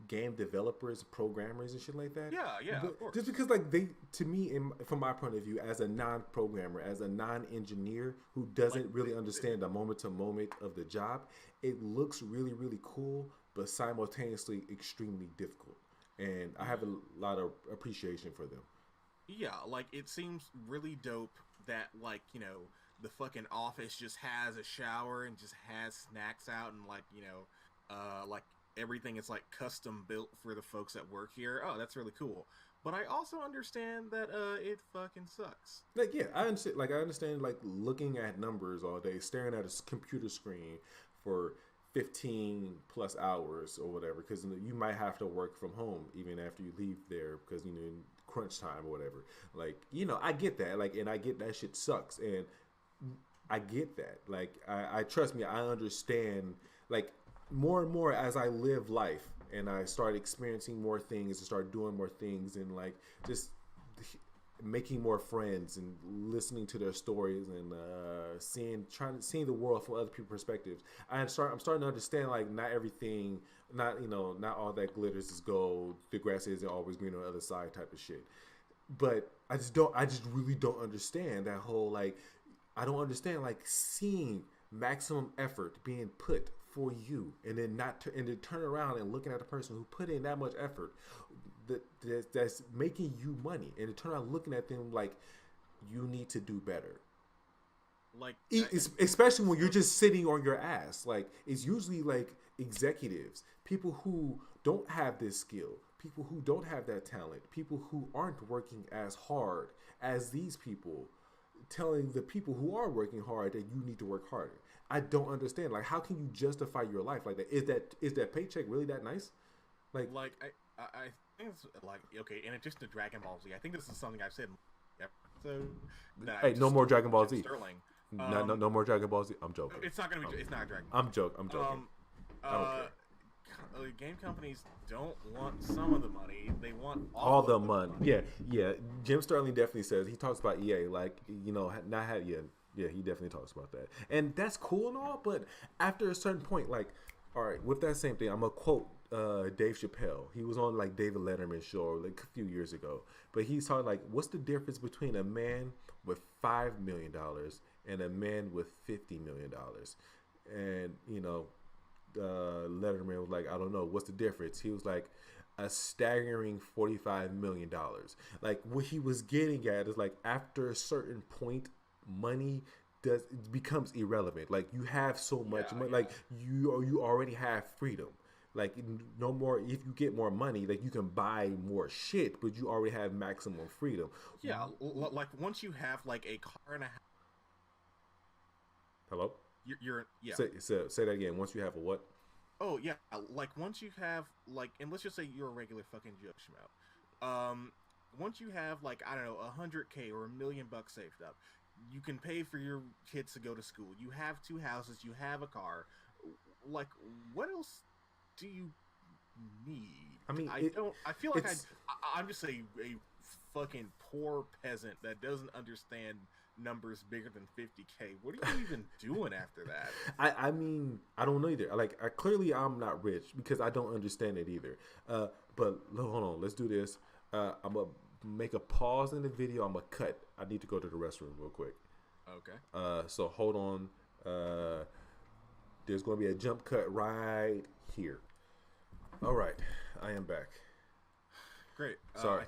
game developers, programmers, and shit like that. Yeah, of course. Just because, like, to me, from my point of view, as a non-programmer, as a non-engineer who doesn't really understand the moment to moment of the job, it looks really, really cool, but simultaneously extremely difficult. And I have a lot of appreciation for them. Yeah, like, it seems really dope that, like, you know, the fucking office just has a shower and just has snacks out and, like, you know, like, everything is like custom built for the folks that work here. Oh, that's really cool. But I also understand that it fucking sucks. Like, yeah, I understand like looking at numbers all day, staring at a computer screen for 15 plus hours or whatever, because you might have to work from home even after you leave there because, you know, crunch time or whatever. Like, you know, I get that. Like, and I get that shit sucks, and I get that. Like, I trust me, I understand. Like, more and more as I live life and I start experiencing more things and start doing more things and like just making more friends and listening to their stories and seeing the world from other people's perspectives, I'm starting to understand like not all that glitters is gold, the grass isn't always green on the other side type of shit. But I just really don't understand that whole, like, I don't understand like seeing maximum effort being put for you and then turn around and looking at the person who put in that much effort that's making you money and then turn around looking at them like you need to do better. Like, especially when you're just sitting on your ass. Like, it's usually like executives, people who don't have this skill, people who don't have that talent, people who aren't working as hard as these people, telling the people who are working hard that you need to work harder. I don't understand. Like, how can you justify your life like that? Is that paycheck really that nice? Like I think it's like, okay, in addition to Dragon Ball Z, I think this is something I've said. Hey, no more Dragon Ball Z. Sterling. No more Dragon Ball Z. I'm joking. It's not gonna be. It's not Dragon. I'm joking. I don't care. Game companies don't want some of the money; they want all the money. Yeah. Jim Sterling definitely says, he talks about EA like, you know, not have Yeah, he definitely talks about that, and that's cool and all. But after a certain point, like, all right, with that same thing, I'm gonna quote Dave Chappelle. He was on like David Letterman's show like a few years ago, but he's talking like, what's the difference between a man with $5 million and a man with $50 million? And, you know, Letterman was like, I don't know, what's the difference? He was like, a staggering $45 million. Like, what he was getting at is like, after a certain point, money becomes irrelevant. Like, you have so much money, like you already have freedom. Like, no more, if you get more money, like, you can buy more shit, but you already have maximum freedom. Yeah, like, once you have like a car and a house. Hello? You're yeah. Say that again. Once you have a what? Oh yeah, like, once you have like, and let's just say you're a regular fucking Joe Schmo. Once you have like, I don't know, $100K or $1 million saved up, you can pay for your kids to go to school. You have 2 houses. You have a car. Like, what else do you need? I mean, I feel like I'm just a fucking poor peasant that doesn't understand numbers bigger than 50K. What are you even doing after that? I mean, I don't know either. Like, clearly I'm not rich because I don't understand it either. But hold on, let's do this. I'm gonna make a pause in the video. I'm gonna cut. I need to go to the restroom real quick. Okay. So hold on. There's gonna be a jump cut right here. All right, I am back. Great. Sorry.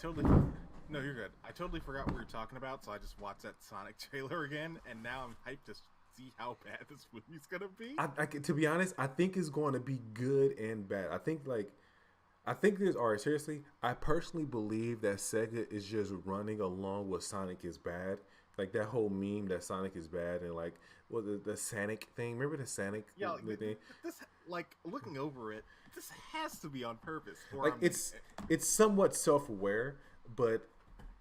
No, you're good. I totally forgot what we were talking about, so I just watched that Sonic trailer again, and now I'm hyped to see how bad this movie's gonna be. To be honest, I think it's going to be good and bad. I think there's, all right, seriously, I personally believe that Sega is just running along with Sonic is bad. Like that whole meme that Sonic is bad and like the Sonic thing. Remember the Sonic thing? This, like, looking over it, this has to be on purpose. Or Like it's somewhat self-aware, but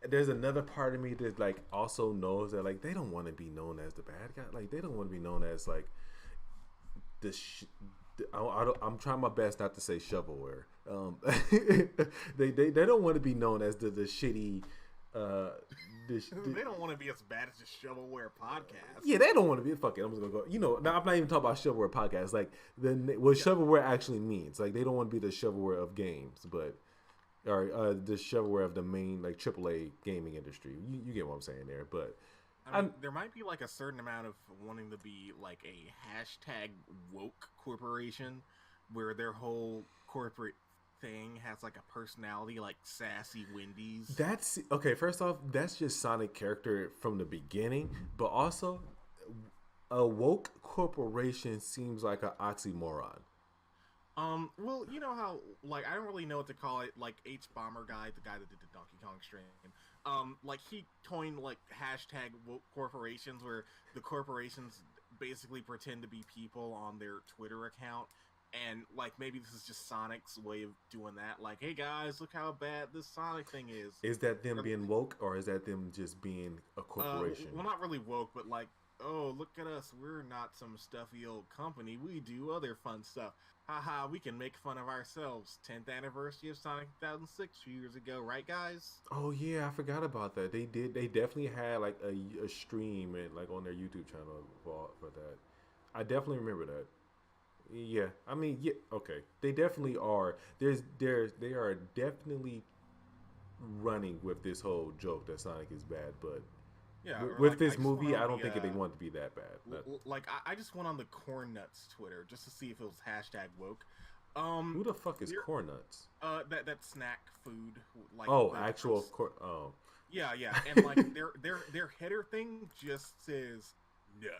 there's another part of me that like also knows that like they don't want to be known as the bad guy. Like they don't want to be known as like I'm trying my best not to say shovelware. They don't want to be known as the shitty. They don't want to be as bad as the ShovelWare podcast. Yeah, they don't want to be. Fuck it, I'm just gonna go. You know, now I'm not even talking about shovelware podcast. Like what shovelware actually means. Like they don't want to be the shovelware of games, but or the shovelware of the main like AAA gaming industry. You get what I'm saying there, but. I mean, there might be like a certain amount of wanting to be like a hashtag woke corporation where their whole corporate thing has like a personality like sassy Wendy's. That's okay. First off, that's just Sonic character from the beginning, but also a woke corporation seems like an oxymoron. Well, you know how, like, I don't really know what to call it, like, H-Bomber guy, the guy that did the Donkey Kong stream, like, he coined, like, hashtag woke corporations, where the corporations basically pretend to be people on their Twitter account, and, like, maybe this is just Sonic's way of doing that, like, hey guys, look how bad this Sonic thing is. Is that them being woke, or is that them just being a corporation? Well, not really woke, but, like, oh, look at us, we're not some stuffy old company, we do other fun stuff. Haha, we can make fun of ourselves. 10th anniversary of Sonic 2006 a few years ago, right, guys? Oh yeah, I forgot about that. They did. They definitely had like a stream and like on their YouTube channel for that. I definitely remember that. Yeah, I mean, yeah, okay. They definitely are. They are definitely running with this whole joke that Sonic is bad, but. Yeah, with like, this movie, I don't think they want to be that bad. Like, I just went on the Corn Nuts Twitter just to see if it was hashtag woke. Who the fuck is Corn Nuts? That snack food. Like, actual corn. Oh. Yeah, and like their header thing just says nut,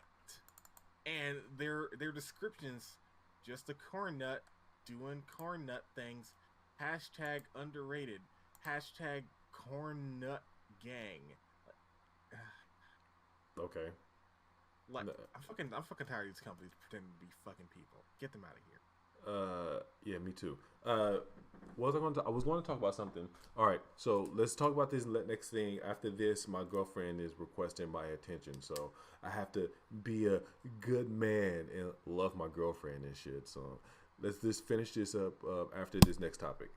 and their descriptions just a corn nut doing corn nut things. Hashtag underrated. Hashtag corn nut gang. Okay. Like, I'm fucking tired of these companies pretending to be fucking people. Get them out of here. Yeah, me too. What was I going to? I was going to talk about something. All right, so let's talk about this next thing. After this, my girlfriend is requesting my attention, so I have to be a good man and love my girlfriend and shit. So let's just finish this up after this next topic.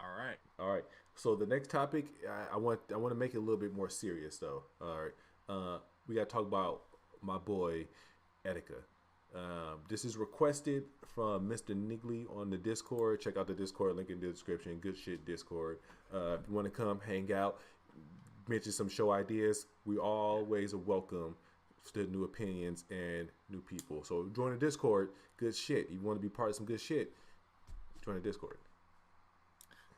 All right. So the next topic, I want to make it a little bit more serious though. All right. We got to talk about my boy, Etika. This is requested from Mr. Nigley on the Discord. Check out the Discord link in the description. Good shit Discord. If you want to come hang out, mention some show ideas, we always are welcome to new opinions and new people. So join the Discord. Good shit. You want to be part of some good shit, join the Discord.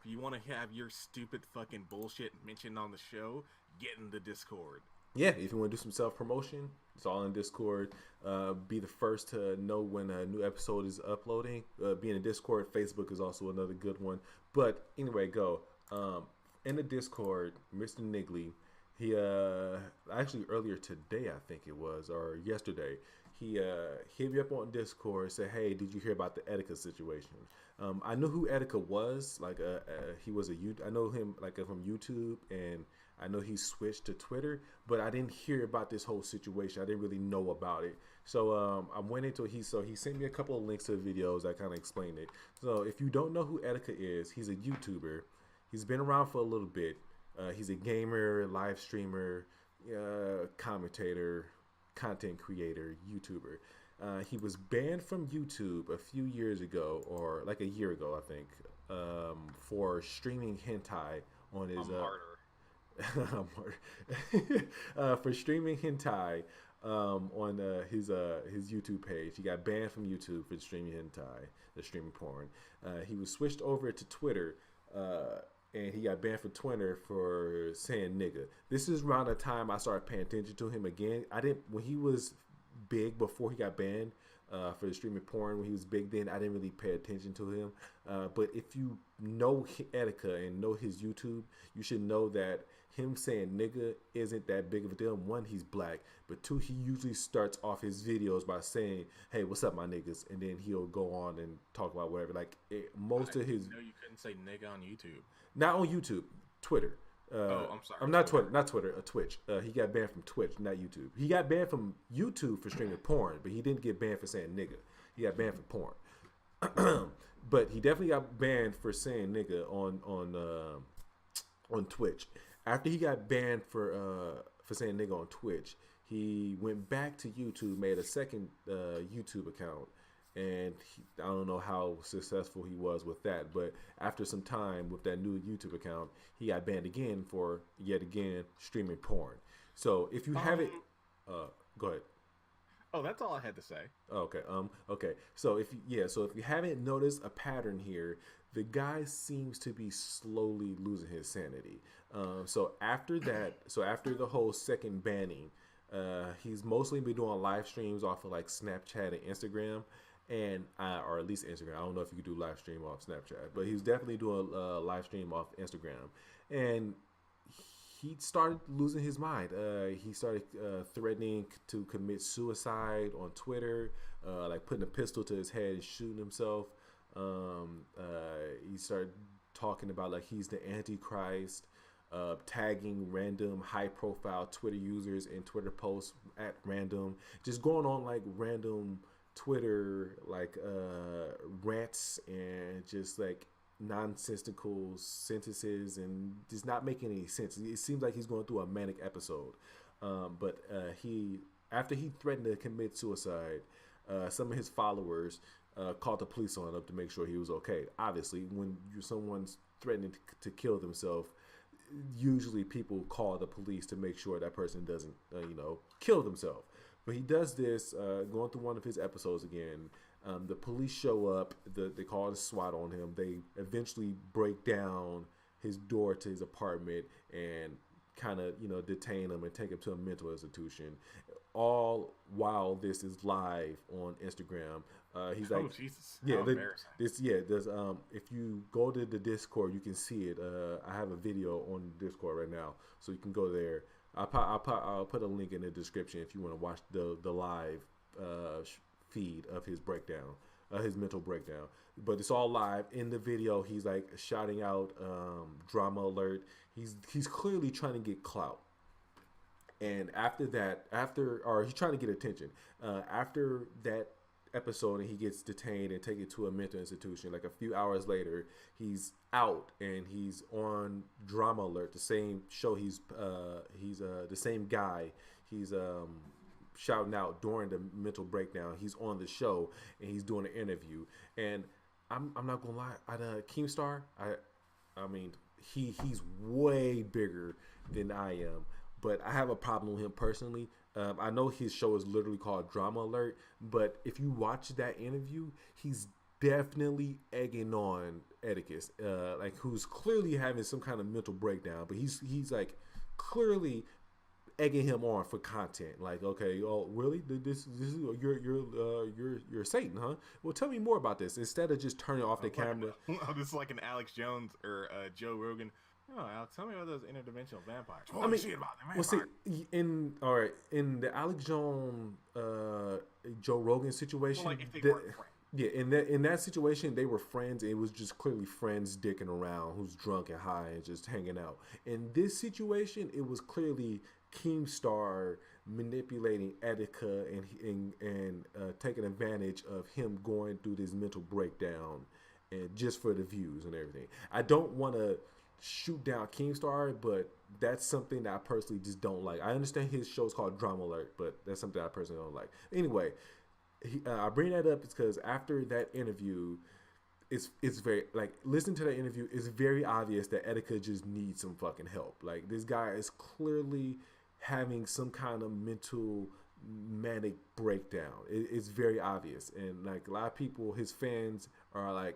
If you want to have your stupid fucking bullshit mentioned on the show, get in the Discord. Yeah, if you want to do some self-promotion, it's all in Discord. Be the first to know when a new episode is uploading. Be in the Discord. Facebook is also another good one. But anyway, go. In the Discord, Mr. Nigley, he actually earlier today, I think it was, or yesterday, he hit me up on Discord and said, hey, did you hear about the Etika situation? I knew who Etika was. Like, he was I know him like from YouTube, and I know he switched to Twitter, but I didn't hear about this whole situation. I didn't really know about it. So I went into he sent me a couple of links to videos that kind of explained it. So if you don't know who Etika is, he's a YouTuber. He's been around for a little bit. He's a gamer, live streamer, commentator, content creator, YouTuber. He was banned from YouTube a few years ago, or like a year ago, I think, for streaming hentai on his I'm harder. for streaming hentai on his YouTube page. He got banned from YouTube for streaming hentai, the streaming porn. He was switched over to Twitter, and he got banned from Twitter for saying nigga. This is around the time I started paying attention to him again. I didn't when he was big before he got banned for the streaming porn. When he was big, then I didn't really pay attention to him. But if you know Etika and know his YouTube, you should know that him saying nigga isn't that big of a deal. One, he's black, but two, he usually starts off his videos by saying, "Hey, what's up, my niggas?" and then he'll go on and talk about whatever. Like most of his, no, you couldn't say nigga on YouTube. not on YouTube, Twitter. I'm sorry. I'm not Twitter, not Twitter, Twitch. He got banned from Twitch, not YouTube. He got banned from YouTube for streaming porn, but he didn't get banned for saying nigga. He got banned for porn. But he definitely got banned for saying nigga on Twitch. After he got banned for saying nigga on Twitch, he went back to YouTube, made a second YouTube account, and I don't know how successful he was with that. But after some time with that new YouTube account, he got banned again for yet again streaming porn. So if you haven't, go ahead. Oh, that's all I had to say. Okay. Okay. So if you haven't noticed a pattern here, the guy seems to be slowly losing his sanity. So after the whole second banning, he's mostly been doing live streams off of like Snapchat and Instagram, and or at least Instagram. I don't know if you could do live stream off Snapchat, but he's definitely doing a live stream off Instagram, and he started losing his mind. He started threatening to commit suicide on Twitter, like putting a pistol to his head and shooting himself. He started talking about like he's the Antichrist, tagging random high-profile Twitter users in Twitter posts at random, just going on like random Twitter like rants and just like nonsensical sentences and just not making any sense. It seems like he's going through a manic episode. But after he threatened to commit suicide, some of his followers called the police on him to make sure he was okay. Obviously, when someone's threatening to kill themselves, usually people call the police to make sure that person doesn't, kill themselves. But he does this, going through one of his episodes again. The police show up. They call the SWAT on him. They eventually break down his door to his apartment and kind of, detain him and take him to a mental institution. All while this is live on Instagram. He's like, oh Jesus, yeah, embarrassing. There's if you go to the Discord, you can see it. I have a video on Discord right now, so you can go there. I'll put a link in the description if you want to watch the live feed of his breakdown, his mental breakdown. But it's all live. In the video, he's like shouting out drama alert. He's clearly trying to get clout. And after he's trying to get attention. After that episode, and he gets detained and taken to a mental institution. Like a few hours later, he's out and he's on Drama Alert, the same show. He's the same guy. He's shouting out during the mental breakdown. He's on the show and he's doing an interview. And I'm not gonna lie, Keemstar, I mean he's way bigger than I am, but I have a problem with him personally. I know his show is literally called Drama Alert, but if you watch that interview, he's definitely egging on Etika, like who's clearly having some kind of mental breakdown, but he's like clearly egging him on for content. Like, okay, oh really? This is you're Satan, huh? Well, tell me more about this. Instead of just turning off the camera. This is like an Alex Jones or Joe Rogan. Oh, Alex, tell me about those interdimensional vampires. I mean, in the Alex Jones, Joe Rogan situation, well, like if they weren't friends. Yeah, in that situation, they were friends. It was just clearly friends dicking around, who's drunk and high and just hanging out. In this situation, it was clearly Keemstar manipulating Etika and taking advantage of him going through this mental breakdown, and just for the views and everything. I don't want to shoot down Keemstar, but that's something that I personally just don't like. I understand his show's called Drama Alert, but that's something I personally don't like. Anyway, I bring that up because after that interview, it's very like listening to that interview. It's very obvious that Etika just needs some fucking help. Like this guy is clearly having some kind of mental manic breakdown. It's very obvious, and like a lot of people, his fans are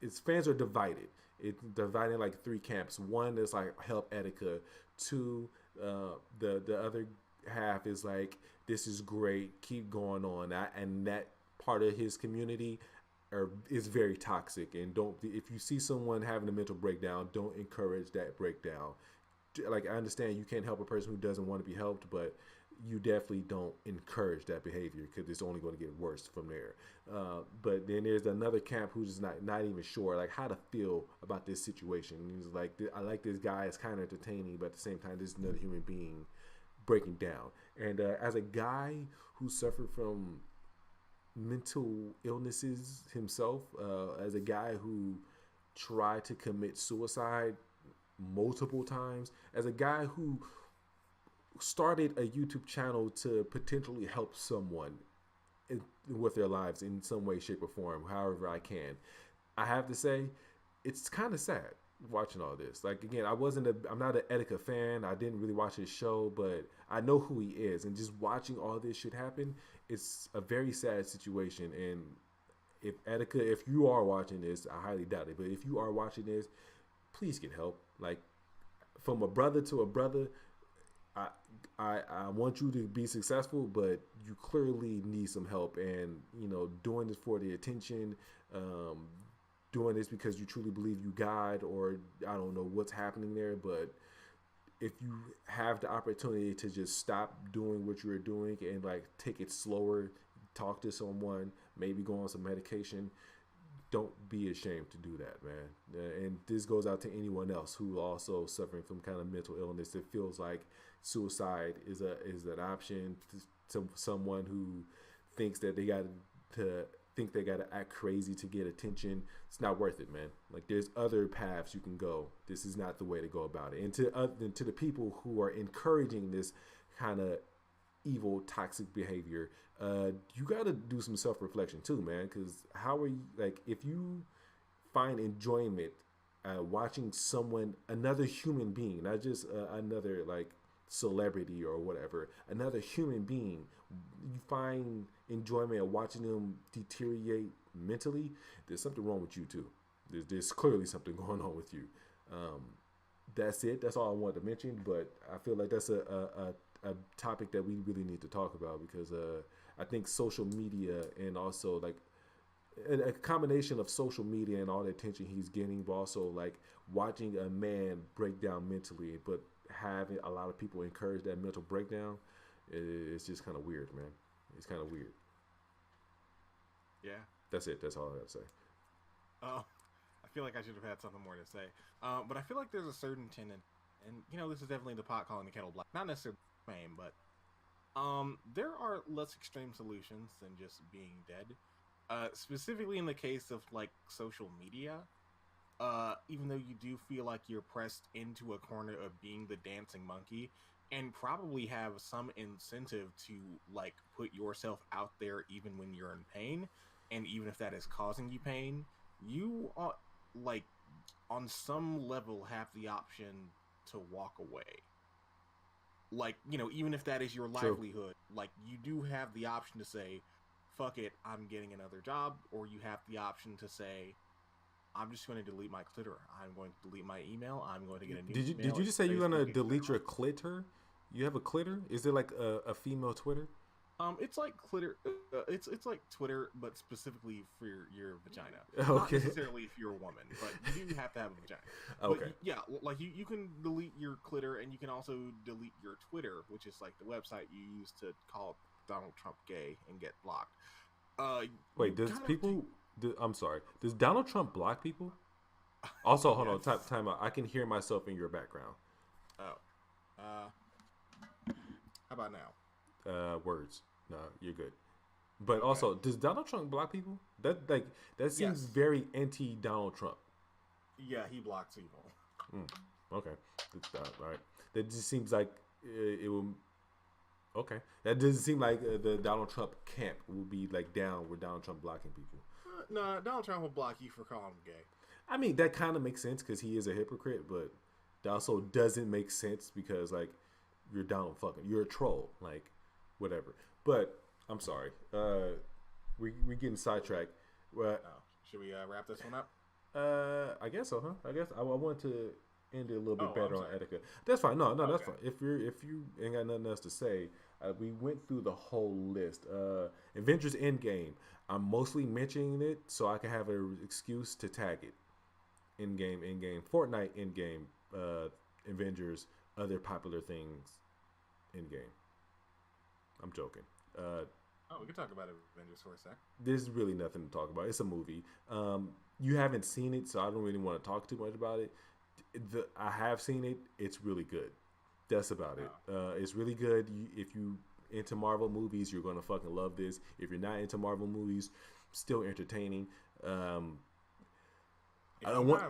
divided. It's divided like three camps. One is like help Etika. Two, the other half is like this is great, keep going on. And that part of his community is very toxic. And don't if you see someone having a mental breakdown, don't encourage that breakdown. Like I understand you can't help a person who doesn't want to be helped, but you definitely don't encourage that behavior because it's only going to get worse from there. But then there's another camp who's not even sure like how to feel about this situation. And he's like, I like this guy. It's kind of entertaining, but at the same time, this is another human being breaking down. And as a guy who suffered from mental illnesses himself, as a guy who tried to commit suicide multiple times, as a guy who started a YouTube channel to potentially help someone with their lives in some way, shape, or form, however I can. I have to say, it's kind of sad watching all this. Like again, I'm not an Etika fan. I didn't really watch his show, but I know who he is, and just watching all this shit happen, it's a very sad situation. And if you are watching this, I highly doubt it, but if you are watching this, please get help. Like from a brother to a brother. I want you to be successful, but you clearly need some help. And doing this for the attention, doing this because you truly believe you God, or I don't know what's happening there. But if you have the opportunity to just stop doing what you're doing and like take it slower, talk to someone, maybe go on some medication, don't be ashamed to do that, man. And this goes out to anyone else who also suffering from kind of mental illness. It feels like suicide is an option to someone who thinks that they got to act crazy to get attention. It's not worth it, man. Like there's other paths you can go. This is not the way to go about it. And to the people who are encouraging this kind of evil, toxic behavior, you got to do some self-reflection too, man. Because how are you, like, if you find enjoyment watching another human being, not just another like celebrity or whatever, another human being, you find enjoyment of watching them deteriorate mentally, there's something wrong with you too. There's clearly something going on with you. That's it. That's all I wanted to mention. But I feel like that's a topic that we really need to talk about because I think social media and also like a combination of social media and all the attention he's getting, but also like watching a man break down mentally, but having a lot of people encourage that mental breakdown, it's just kind of weird, man. It's kind of weird. Yeah. That's it. That's all I have to say. I feel like I should have had something more to say. But I feel like there's a certain tendency, and this is definitely the pot calling the kettle black. Not necessarily fame, but there are less extreme solutions than just being dead. Specifically in the case of like social media, even though you do feel like you're pressed into a corner of being the dancing monkey and probably have some incentive to like put yourself out there even when you're in pain, and even if that is causing you pain, you are like on some level have the option to walk away. Like, even if that is your livelihood, like you do have the option to say, fuck it, I'm getting another job, or you have the option to say, I'm just going to delete my clitter. I'm going to delete my email. I'm going to get a new email. Did you just say you're going to delete your clitter? You have a clitter? Is it like a female Twitter? It's like clitter. It's like Twitter, but specifically for your vagina. Okay. Not necessarily if you're a woman, but you do have to have a vagina. Okay. But yeah, like you can delete your clitter, and you can also delete your Twitter, which is like the website you use to call Donald Trump gay and get blocked. Wait, does people? I'm sorry. Does Donald Trump block people? Also, hold on. Time out. I can hear myself in your background. Oh. How about now? Words. No, you're good. But also, does Donald Trump block people? That seems very anti Donald Trump. Yeah, he blocks people. Okay. All right. That just seems like it will. Okay. That doesn't seem like the Donald Trump camp will be like down with Donald Trump blocking people. No, Donald Trump will block you for calling him gay. I mean, that kind of makes sense because he is a hypocrite, but that also doesn't make sense because like you're Donald fucking, you're a troll, like whatever. But I'm sorry, we're getting sidetracked. Should we wrap this one up? I guess so, huh? I guess I want to end it a little bit better on Etika. That's fine. No, Okay. that's fine. If you ain't got nothing else to say, we went through the whole list. Avengers Endgame. I'm mostly mentioning it so I can have an excuse to tag it. Endgame, Fortnite, Endgame, Avengers, other popular things, Endgame. I'm joking. We can talk about Avengers for a sec. There's really nothing to talk about. It's a movie. You haven't seen it, so I don't really want to talk too much about it. I have seen it. It's really good. That's about it. It's really good. If you into Marvel movies, you're gonna fucking love this. If you're not into Marvel movies, still entertaining. I don't want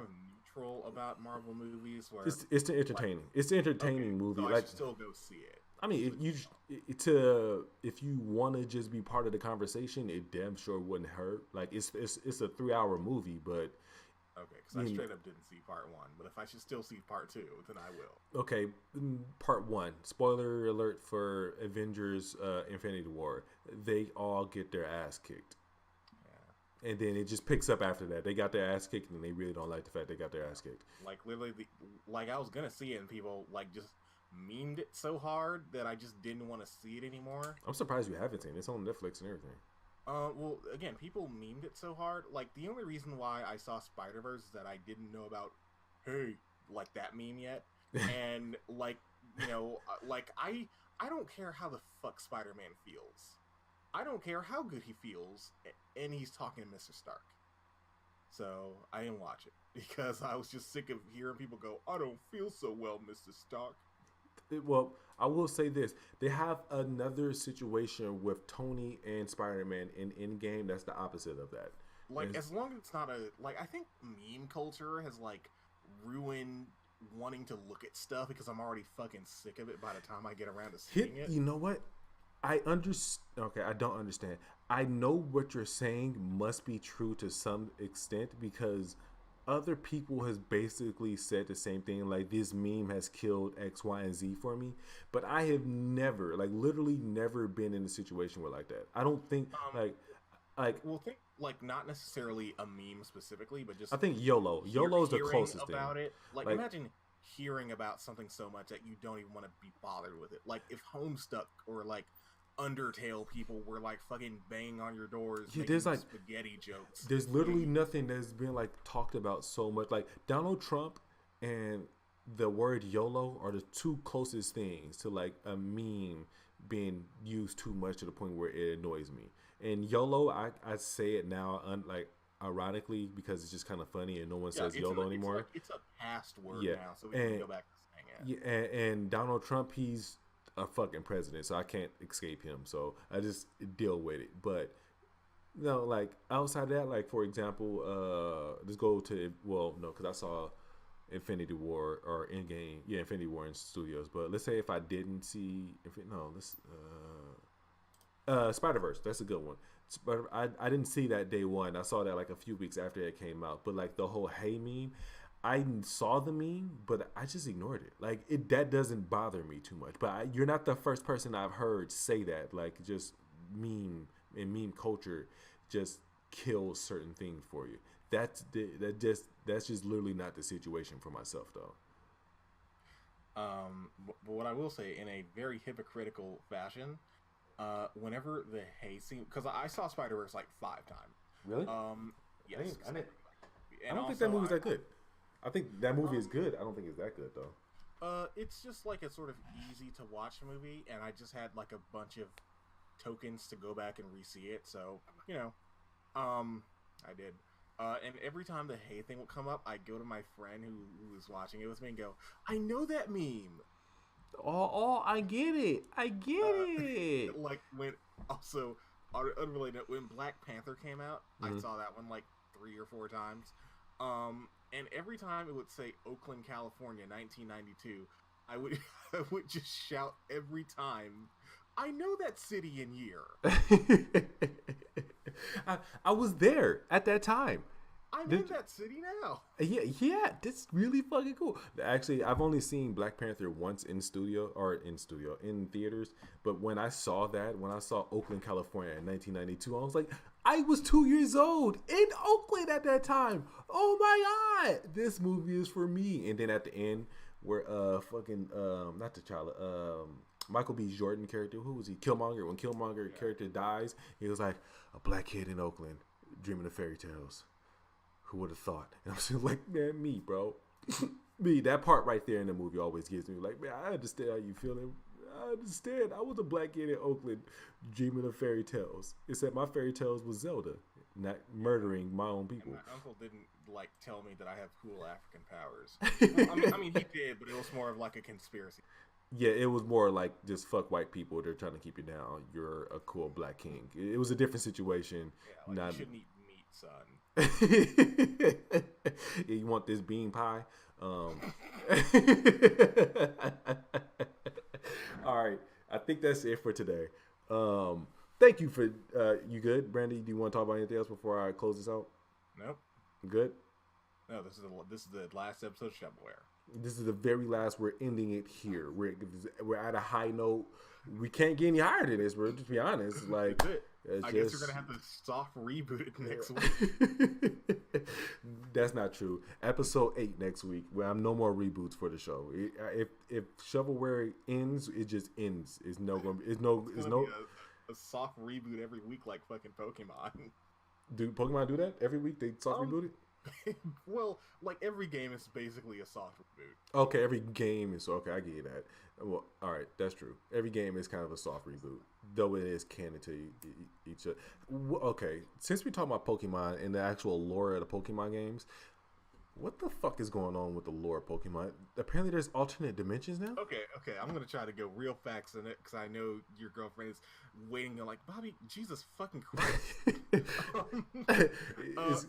neutral about Marvel movies. Where it's the entertaining. It's the entertaining movie. So I should still go see it. I mean, if you want to just be part of the conversation, it damn sure wouldn't hurt. Like it's a 3-hour movie, but okay, because I straight up didn't see part 1, but if I should still see part 2, then I will. Okay, part 1. Spoiler alert for Avengers: Infinity War. They all get their ass kicked. Yeah. And then it just picks up after that. They got their ass kicked, and they really don't like the fact they got their ass kicked. Like literally, I was gonna see it, and people like just memed it so hard that I just didn't want to see it anymore. I'm surprised you haven't seen it. It's on Netflix and everything. Well, again, people memed it so hard. Like, the only reason why I saw Spider-Verse is that I didn't know about, hey, like, that meme yet. And, like, you know, like, I don't care how the fuck Spider-Man feels. I don't care how good he feels, and he's talking to Mr. Stark. So, I didn't watch it, because I was just sick of hearing people go, I don't feel so well, Mr. Stark. Well, I will say this. They have another situation with Tony and Spider-Man in Endgame that's the opposite of that. Like, as long as it's not I think meme culture has, like, ruined wanting to look at stuff because I'm already fucking sick of it by the time I get around to seeing it. You know what? I don't understand. I know what you're saying must be true to some extent because other people has basically said the same thing, like this meme has killed X, Y, and Z for me. But I have never, like literally never been in a situation where like that. I don't think not necessarily a meme specifically, but just I think YOLO. YOLO's the closest about thing. It. Like imagine hearing about something so much that you don't even want to be bothered with it. Like if Homestuck or like Undertale people were like fucking banging on your doors, there's like spaghetti jokes. There's literally nothing that's been like talked about so much. Like Donald Trump and the word YOLO are the two closest things to like a meme being used too much to the point where it annoys me. And YOLO, I say it now, like ironically because it's just kind of funny and no one says YOLO anymore. It's a past word now, so we can go back to saying it. Yeah, and Donald Trump, he's a fucking president, so I can't escape him. So I just deal with it. But like outside of that, like for example, let's go to because I saw Infinity War or Endgame, Infinity War in studios. But let's say if I didn't see, Spider-Verse, that's a good one. I didn't see that day one. I saw that like a few weeks after it came out. But like the whole hey meme, I saw the meme, but I just ignored it. Like that doesn't bother me too much. But you're not the first person I've heard say that. Like just meme culture just kills certain things for you. That's just literally not the situation for myself though. But what I will say in a very hypocritical fashion, whenever the hay scene, because I saw Spider-Verse like 5 times. Really? Yes. I don't think that movie's that good. I think that movie is good. I don't think it's that good though. It's just like a sort of easy to watch movie, and I just had like a bunch of tokens to go back and re-see it. So I did. And every time the hay thing would come up, I'd go to my friend who was watching it with me and go, "I know that meme." Oh, I get it. Like when also unrelated, when Black Panther came out, I saw that one like 3 or 4 times. and every time it would say Oakland, California, 1992, I would I would just shout every time, I know that city and year. I was there at that time. I'm Did in that city now. yeah, that's really fucking cool. Actually, I've only seen Black Panther once in theaters. But when I saw Oakland, California in 1992, I was like, I was 2 years old in Oakland at that time. Oh my god, this movie is for me. And then at the end, where not T'Challa, Michael B. Jordan character, who was he? Killmonger. When Killmonger character dies, he was like, a black kid in Oakland dreaming of fairy tales. Who would have thought? And I'm just like, man, me, bro. Me, that part right there in the movie always gives me like, man, I understand how you feeling. I understand. I was a black kid in Oakland dreaming of fairy tales. Except my fairy tales was Zelda, not murdering my own people. And my uncle didn't like tell me that I have cool African powers. Well, I mean, he did, but it was more of like a conspiracy. Yeah, it was more like just fuck white people. They're trying to keep you down. You're a cool black king. It was a different situation. Yeah, like you shouldn't eat meat, son. Yeah, you want this bean pie? All right, I think that's it for today. Thank you for you good, Brandy? Do you want to talk about anything else before I close this out? Nope. Good. No, this is the last episode of ShovelWare. This is the very last. We're ending it here. We're at a high note. We can't get any higher than this. We're just be honest. Like, I guess you're gonna have to soft reboot it next week. That's not true. Episode 8 next week. Well, I'm no more reboots for the show. If Shovelware ends, it just ends. It's no. A soft reboot every week, like fucking Pokemon. Do Pokemon do that every week? They soft reboot it. Well, like every game is basically a soft reboot. Okay, every game is okay. I get you that. Well, all right, that's true. Every game is kind of a soft reboot, though it is canon to each other. Okay, since we're talking about Pokemon and the actual lore of the Pokemon games, what the fuck is going on with the lore of Pokemon? Apparently, there's alternate dimensions now. Okay, I'm gonna try to go real facts in it because I know your girlfriend is waiting. They're like, Bobby, Jesus fucking Christ.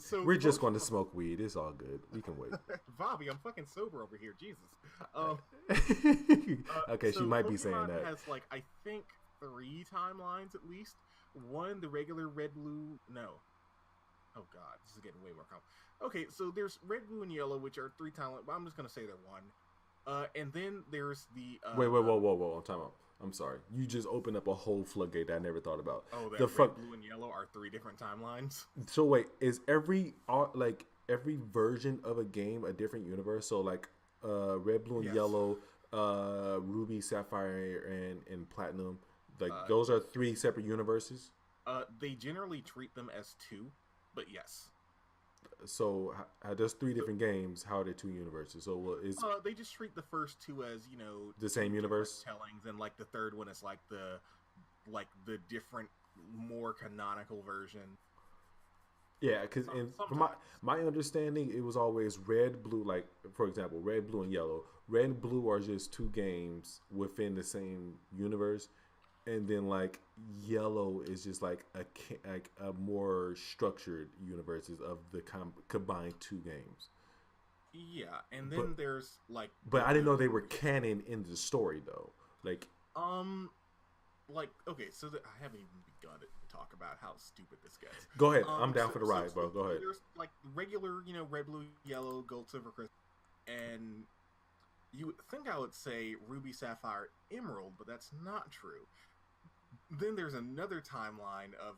So we're just going to smoke weed. It's all good. We can wait. Bobby, I'm fucking sober over here. Jesus. Okay, so she might Pokemon be saying that. Has like I think 3 timelines at least. One, the regular red, blue. No. Oh god, this is getting way more complicated. Okay, so there's red, blue, and yellow, which are 3 timelines. But I'm just gonna say they're one. And then there's the wait, whoa, time out. I'm sorry. You just opened up a whole floodgate that I never thought about. Oh, that red, blue, and yellow are 3 different timelines. So wait, is every version of a game a different universe? So like red, blue, and yellow, ruby, sapphire, and platinum. Like those are 3 separate universes. They generally treat them as 2, but yes. So there's 3 different games. How are they 2 universes? So they just treat the first 2 as the same universe tellings, and like the third one is like the different, more canonical version. Yeah, because from my understanding, it was always red, blue. Like for example, red, blue, and yellow. Red and blue are just 2 games within the same universe. And then like yellow is just like a more structured universes of the combined 2 games. Yeah, and then there's like. But I didn't know they were canon in the story though. Like okay, so I haven't even begun to talk about how stupid this gets. Go ahead, I'm down for the ride, bro. Go ahead. There's like regular, red, blue, yellow, gold, silver, crystal, and you would think I would say ruby, sapphire, emerald, but that's not true. Then there's another timeline of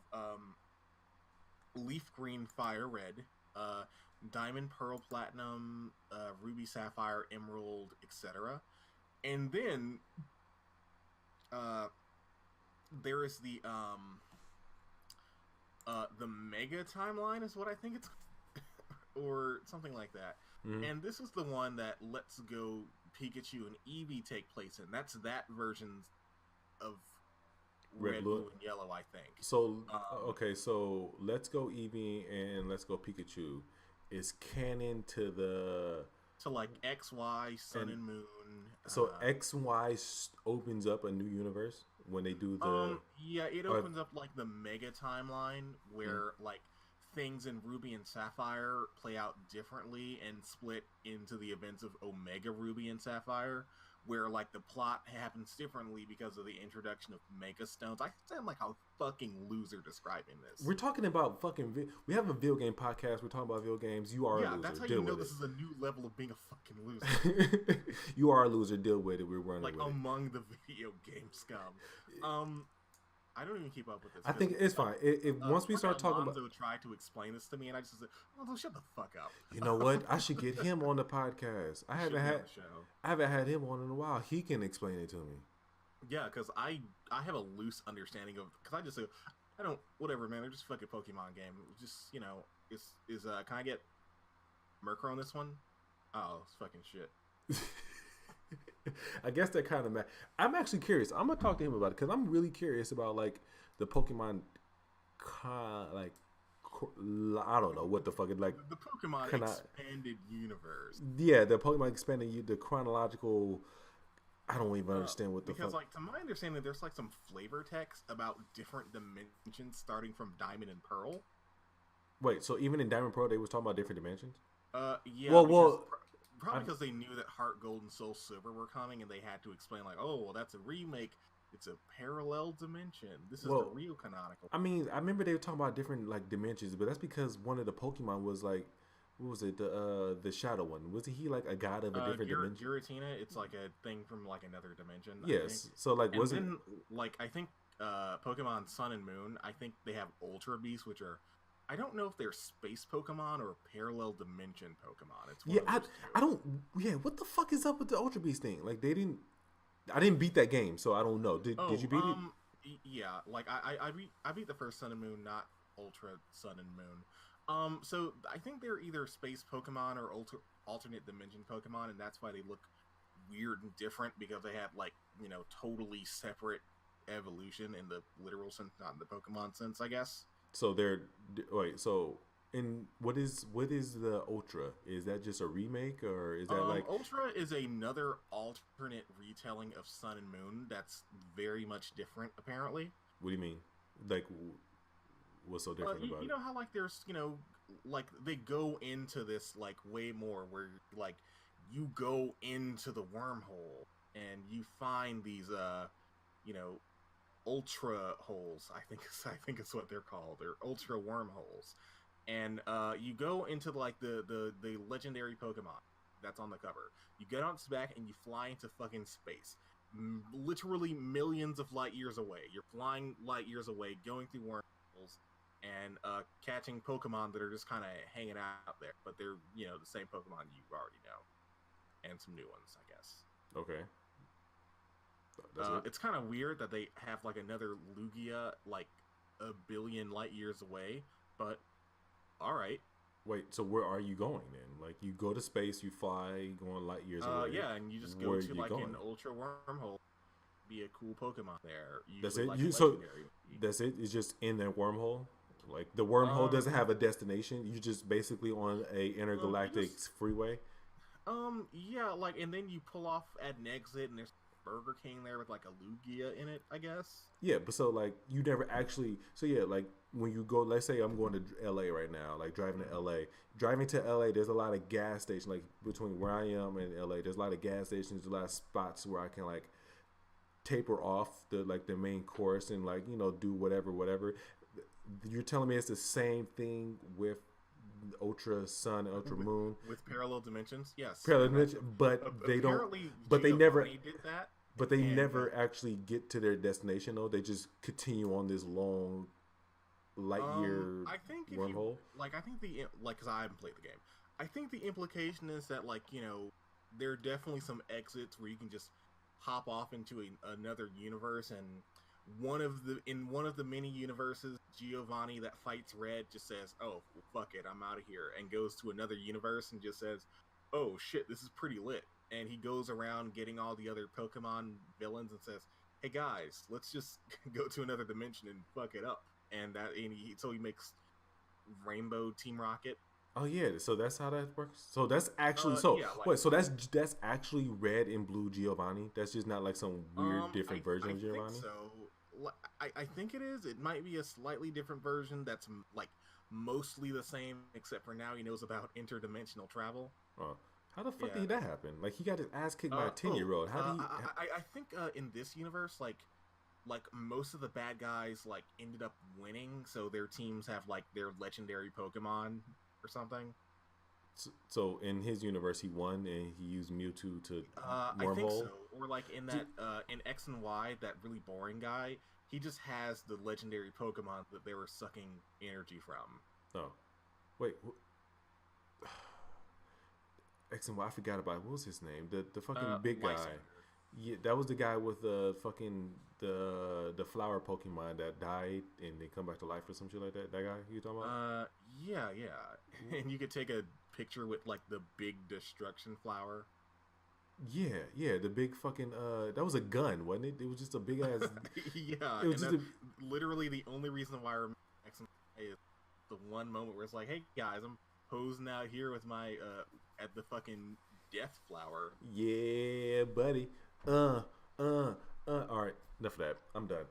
leaf green, fire red, diamond, pearl, platinum, ruby, sapphire, emerald, etc. And then there is the mega timeline is what I think it's or something like that. Mm-hmm. And this is the one that Let's Go Pikachu and Eevee take place in. That's that version of Red, blue, and yellow, I think. So okay, so Let's Go Eevee and Let's Go Pikachu is canon to like XY, Sun and Moon. So XY opens up a new universe when they do the it opens up like the mega timeline where like things in Ruby and Sapphire play out differently and split into the events of Omega Ruby and Sapphire, where like the plot happens differently because of the introduction of Mega Stones. I sound like a fucking loser describing this. We're talking about fucking. We have a video game podcast. We're talking about video games. You are a loser. That's how Deal you know with this is a new level of being a fucking loser. You are a loser. Deal with it. We're running like with among the video game scum. I don't even keep up with this. I think it's fine. If once we start talking about, tried to explain this to me, and I just said, "Oh, shut the fuck up." You know what? I should get him on the podcast. I haven't had him on in a while. He can explain it to me. Yeah, because I have a loose understanding of, because I just say, I don't, whatever, man. They're just fucking Pokemon game. Just, can I get Murkrow on this one? Oh, it's fucking shit. I guess that kind of I'm actually curious. I'm gonna talk to him about it because I'm really curious about like the Pokemon, like I don't know what the fuck it like the Pokemon expanded universe. Yeah, the Pokemon expanded the chronological. I don't even understand what the because fuck. Like to my understanding, there's like some flavor text about different dimensions starting from Diamond and Pearl. Wait, so even in Diamond Pearl, they was talking about different dimensions? Yeah. Well. Probably because they knew that Heart Gold and Soul Silver were coming, and they had to explain, like, oh, well, that's a remake. It's a parallel dimension. This is the real canonical. I mean, I remember they were talking about different like dimensions, but that's because one of the Pokemon was like, what was it? The Shadow one. Wasn't he like a god of a different dimension? Giratina, it's like a thing from like another dimension. Yes. So like, then, like I think Pokemon Sun and Moon, I think they have Ultra Beasts, which are. I don't know if they're space Pokemon or parallel dimension Pokemon. It's I don't. Yeah, what the fuck is up with the Ultra Beast thing? Like I didn't beat that game, so I don't know. Did you beat it? Yeah, like I beat the first Sun and Moon, not Ultra Sun and Moon. So I think they're either space Pokemon or alternate dimension Pokemon, and that's why they look weird and different because they have like totally separate evolution in the literal sense, not in the Pokemon sense, I guess. So what is the Ultra? Is that just a remake or is that like Ultra is another alternate retelling of Sun and Moon that's very much different apparently. What do you mean? Like what's so different about it? You know how like there's like they go into this like way more where like you go into the wormhole and you find these ultra holes, I think it's what they're called. They're ultra wormholes, and you go into like the legendary Pokemon that's on the cover. You get on its back and you fly into fucking space, literally millions of light years away. You're flying light years away, going through wormholes, and catching Pokemon that are just kind of hanging out there, but they're the same Pokemon you already know, and some new ones, I guess. Okay. It's kind of weird that they have like another Lugia like a billion light years away, but all right. Wait, so where are you going then? Like you go to space, you fly, going light years away. Yeah, and you just go to like an ultra wormhole. Be a cool Pokemon there. That's it. Like that's it. It's just in that wormhole. Like the wormhole doesn't have a destination. You're just basically on a intergalactic freeway. Yeah, like and then you pull off at an exit, and there's Burger King there with like a Lugia in it, I guess. Yeah, but so like you never actually. So yeah, like when you go, let's say I'm going to LA right now, like driving to LA. Driving to LA, there's a lot of gas stations. Like between where I am and LA, there's a lot of gas stations. A lot of spots where I can like taper off the main course and like do whatever. You're telling me it's the same thing with Ultra Sun, Ultra Moon with parallel dimensions? Yes, parallel dimensions, but they don't. But they never did that. But they never actually get to their destination though. They just continue on this long light year wormhole. I think because I haven't played the game. I think the implication is that there are definitely some exits where you can just hop off into another universe, and in one of the many universes, Giovanni that fights Red just says, "Oh, well, fuck it, I'm out of here," and goes to another universe and just says, "Oh shit, this is pretty lit." And he goes around getting all the other Pokemon villains and says, "Hey guys, let's just go to another dimension and fuck it up." And he makes Rainbow Team Rocket. Oh yeah, so that's how that works. So that's actually so that's actually Red and Blue Giovanni. That's just not like some weird different version of Giovanni. Think so, I think it is. It might be a slightly different version that's like mostly the same, except for now he knows about interdimensional travel. How the fuck Yeah. did that happen? Like he got his ass kicked by a 10-year-old. How did he? I think in this universe, like most of the bad guys like ended up winning, so their teams have like their legendary Pokemon or something. So in his universe, he won and he used Mewtwo to I think wormhole. so. Or like in that in X and Y, that really boring guy, he just has the legendary Pokemon that they were sucking energy from. Oh, wait. X and Y. I forgot about it. What was his name? The fucking big guy. Lysander. Yeah, that was the guy with the fucking the flower Pokemon that died and they come back to life or some shit like that. That guy you talking about? Yeah, and you could take a picture with like the big destruction flower. Yeah, the big fucking that was a gun, wasn't it? It was just a big ass. Yeah, it was just literally the only reason why I remember X and Y is the one moment where it's like, hey guys, I'm posing out here with my at the fucking death flower. Yeah, buddy. All right, enough of that. I'm done.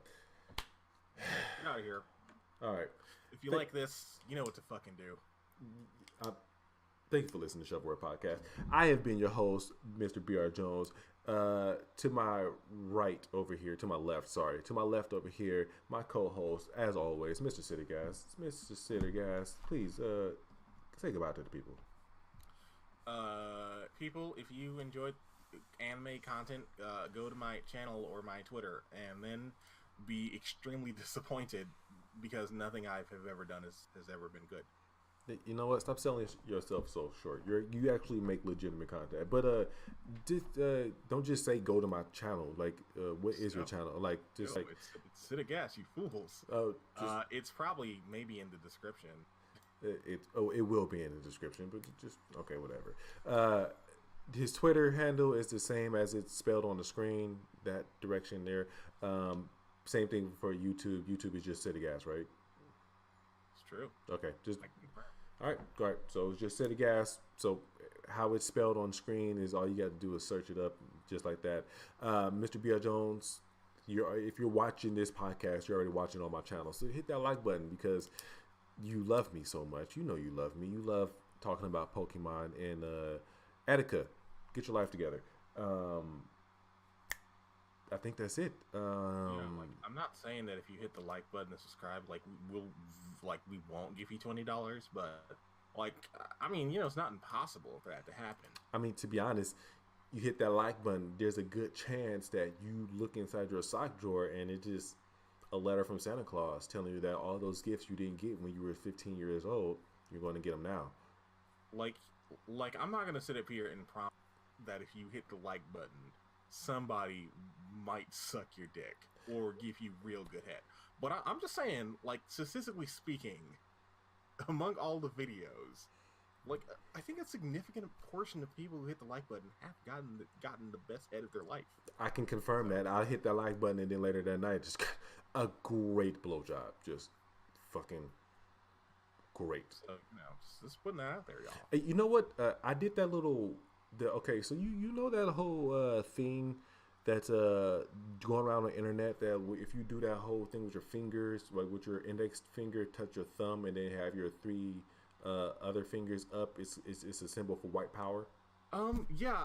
Get out of here. All right. If you like this, you know what to fucking do. Thank you for listening to ShovelWare Podcast. I have been your host, Mr. B.R. Jones. To my right over here, to my left over here, my co-host, as always, Mr. Sittergas. Mr. Sittergas, please say goodbye to the people. People, if you enjoyed anime content, go to my channel or my Twitter, and then be extremely disappointed because nothing I have ever done has ever been good. You know what? Stop selling yourself so short. You actually make legitimate content, but don't just say go to my channel. Like, what is your channel? Like, just like it's Sit a Gas, you fools. It's probably maybe in the description. It will be in the description, but just okay, whatever. His Twitter handle is the same as it's spelled on the screen. That direction there. Same thing for YouTube. YouTube is just Sit a Gas, right? It's true. Okay, just. All right. So it's just Sit a Gas. So how it's spelled on screen is all you got to do is search it up, just like that. Mr. B.R. Jones, if you're watching this podcast, you're already watching on my channel. So hit that like button because you love me so much. You know you love me. You love talking about Pokemon and Etika. Get your life together. I think that's it. I'm not saying that if you hit the like button and subscribe, we won't give you $20, but I mean, it's not impossible for that to happen. I mean, to be honest, you hit that like button, there's a good chance that you look inside your sock drawer and it's just a letter from Santa Claus telling you that all those gifts you didn't get when you were 15 years old, you're going to get them now. Like I'm not going to sit up here and promise that if you hit the like button, somebody might suck your dick or give you real good head. But I'm just saying, like, statistically speaking, among all the videos, like, I think a significant portion of people who hit the like button have gotten the best head of their life. I can confirm that. I'll hit that like button and then later that night, just a great blowjob. Just fucking great. So, just putting that out there, y'all. You know what? I did that little... Okay, so you know that whole thing that's going around on the internet that if you do that whole thing with your fingers, like with your index finger, touch your thumb, and then have your three other fingers up, it's a symbol for white power. Yeah,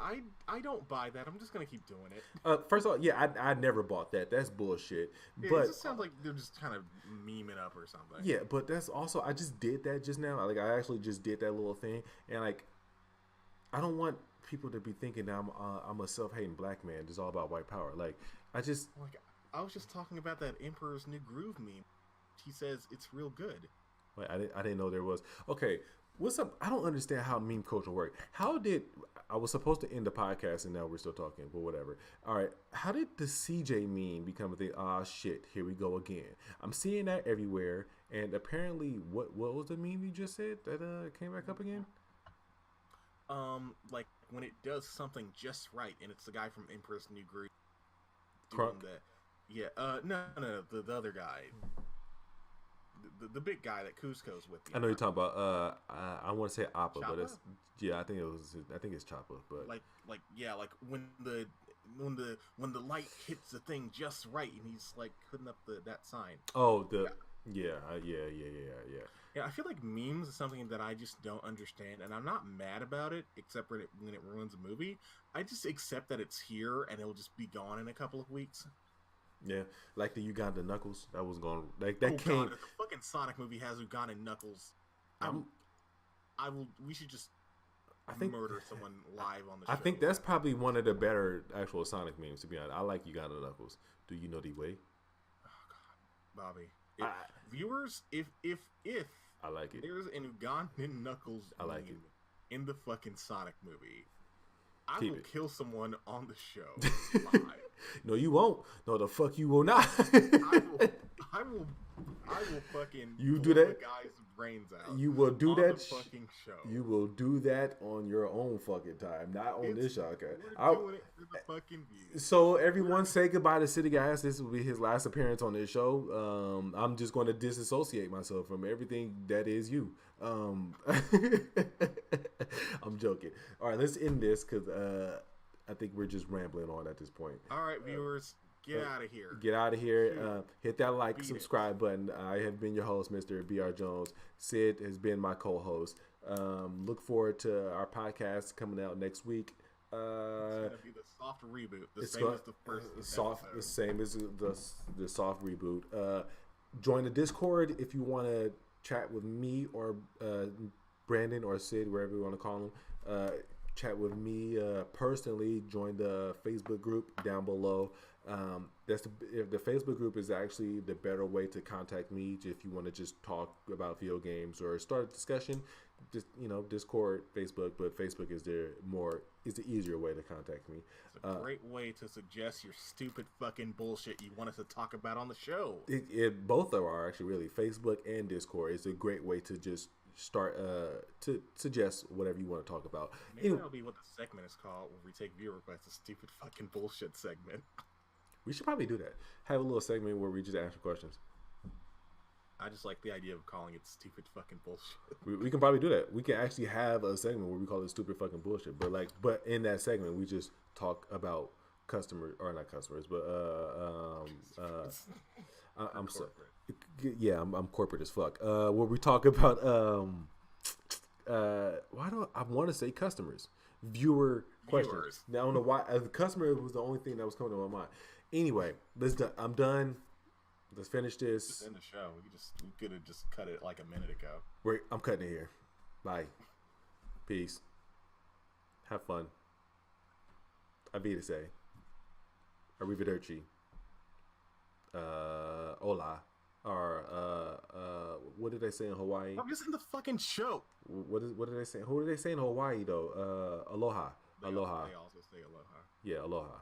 I don't buy that. I'm just gonna keep doing it. First of all, yeah, I never bought that. That's bullshit. Yeah, but it just sounds like they're just kind of memeing up or something. Yeah, but that's also I just did that just now. Like I actually just did that little thing, and like I don't want people to be thinking that I'm a self-hating black man. It's all about white power. Like I was just talking about that Emperor's New Groove meme. He says it's real good. Wait, I didn't know there was. Okay, what's up? I don't understand how meme culture works. I was supposed to end the podcast and now we're still talking, but whatever. All right, how did the CJ meme become a thing? Ah, shit, here we go again. I'm seeing that everywhere, and apparently, what was the meme you just said that came back up again? Like when it does something just right, and it's the guy from Emperor's New Groove. Crunk? Yeah, no, the other guy. The big guy that Cusco's with. I know you're talking about. I want to say Appa, Choppa? but I think it's Choppa. But like when the when the light hits the thing just right, and he's like putting up that sign. Oh, Yeah. yeah. Yeah, I feel like memes is something that I just don't understand, and I'm not mad about it, except for when it ruins a movie. I just accept that it's here, and it'll just be gone in a couple of weeks. Yeah, like the Uganda Knuckles that was going like Oh that god, came. if the fucking Sonic movie has Uganda Knuckles, I'm, I will. We should just I think murder someone live on the I show. think that's probably one of the better actual Sonic memes. To be honest, I like Uganda Knuckles. Do you know the way? Oh god, Bobby. I Viewers, if I like it. there's an Ugandan Knuckles I like meme in the fucking Sonic movie, I Keep will it. kill someone on the show live. No, you won't. No, the fuck you will not. I will fucking You blow do that? the guy's brains out. You will do on that. the fucking show. You will do that on your own fucking time, not on this show. Okay. We're doing it for the fucking views. So everyone say goodbye to City Guys. This will be his last appearance on this show. I'm just going to disassociate myself from everything that is you. I'm joking. All right, let's end this because I think we're just rambling on at this point. All right, viewers, get out of here. Get out of here. Hit that like, Beat subscribe button. I have been your host, Mr. B.R. Jones. Sid has been my co-host. Look forward to our podcast coming out next week. It's gonna be the soft reboot, the same as the first soft, episode. the same as the soft reboot. Join the Discord if you want to chat with me or Brandon or Sid, wherever you want to call him. Chat with me personally. Join the Facebook group down below. If the Facebook group is actually the better way to contact me if you want to just talk about video games or start a discussion. Just Discord, Facebook, but Facebook is the easier way to contact me. It's a great way to suggest your stupid fucking bullshit you want us to talk about on the show. Both of them are actually really Facebook and Discord. It's a great way to just start to suggest whatever you want to talk about. Maybe that'll be what the segment is called when we take viewer requests. A stupid fucking bullshit segment. We should probably do that. Have a little segment where we just answer questions. I just like the idea of calling it stupid fucking bullshit. We can probably do that. We can actually have a segment where we call it stupid fucking bullshit. But in that segment, we just talk about customers or not customers, but I'm so yeah, I'm corporate as fuck. Where we talk about why do I want to say customers, viewer questions. Now I don't know why the customer was the only thing that was coming to my mind. Anyway, I'm done. Let's finish this. Just end the show. We could have just cut it like a minute ago. I'm cutting it here. Bye. Peace. Have fun. Avida. Arrivederci. Hola. Or what did they say in Hawaii? I'm just in the fucking show. What did they say? Who did they say in Hawaii though? Aloha. Aloha. They also say aloha. Yeah, aloha.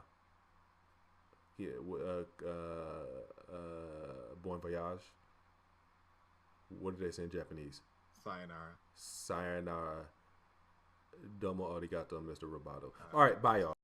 Yeah, bon voyage. What did they say in Japanese? Sayonara. Sayonara. Domo arigato, Mr. Roboto. All right, bye, y'all.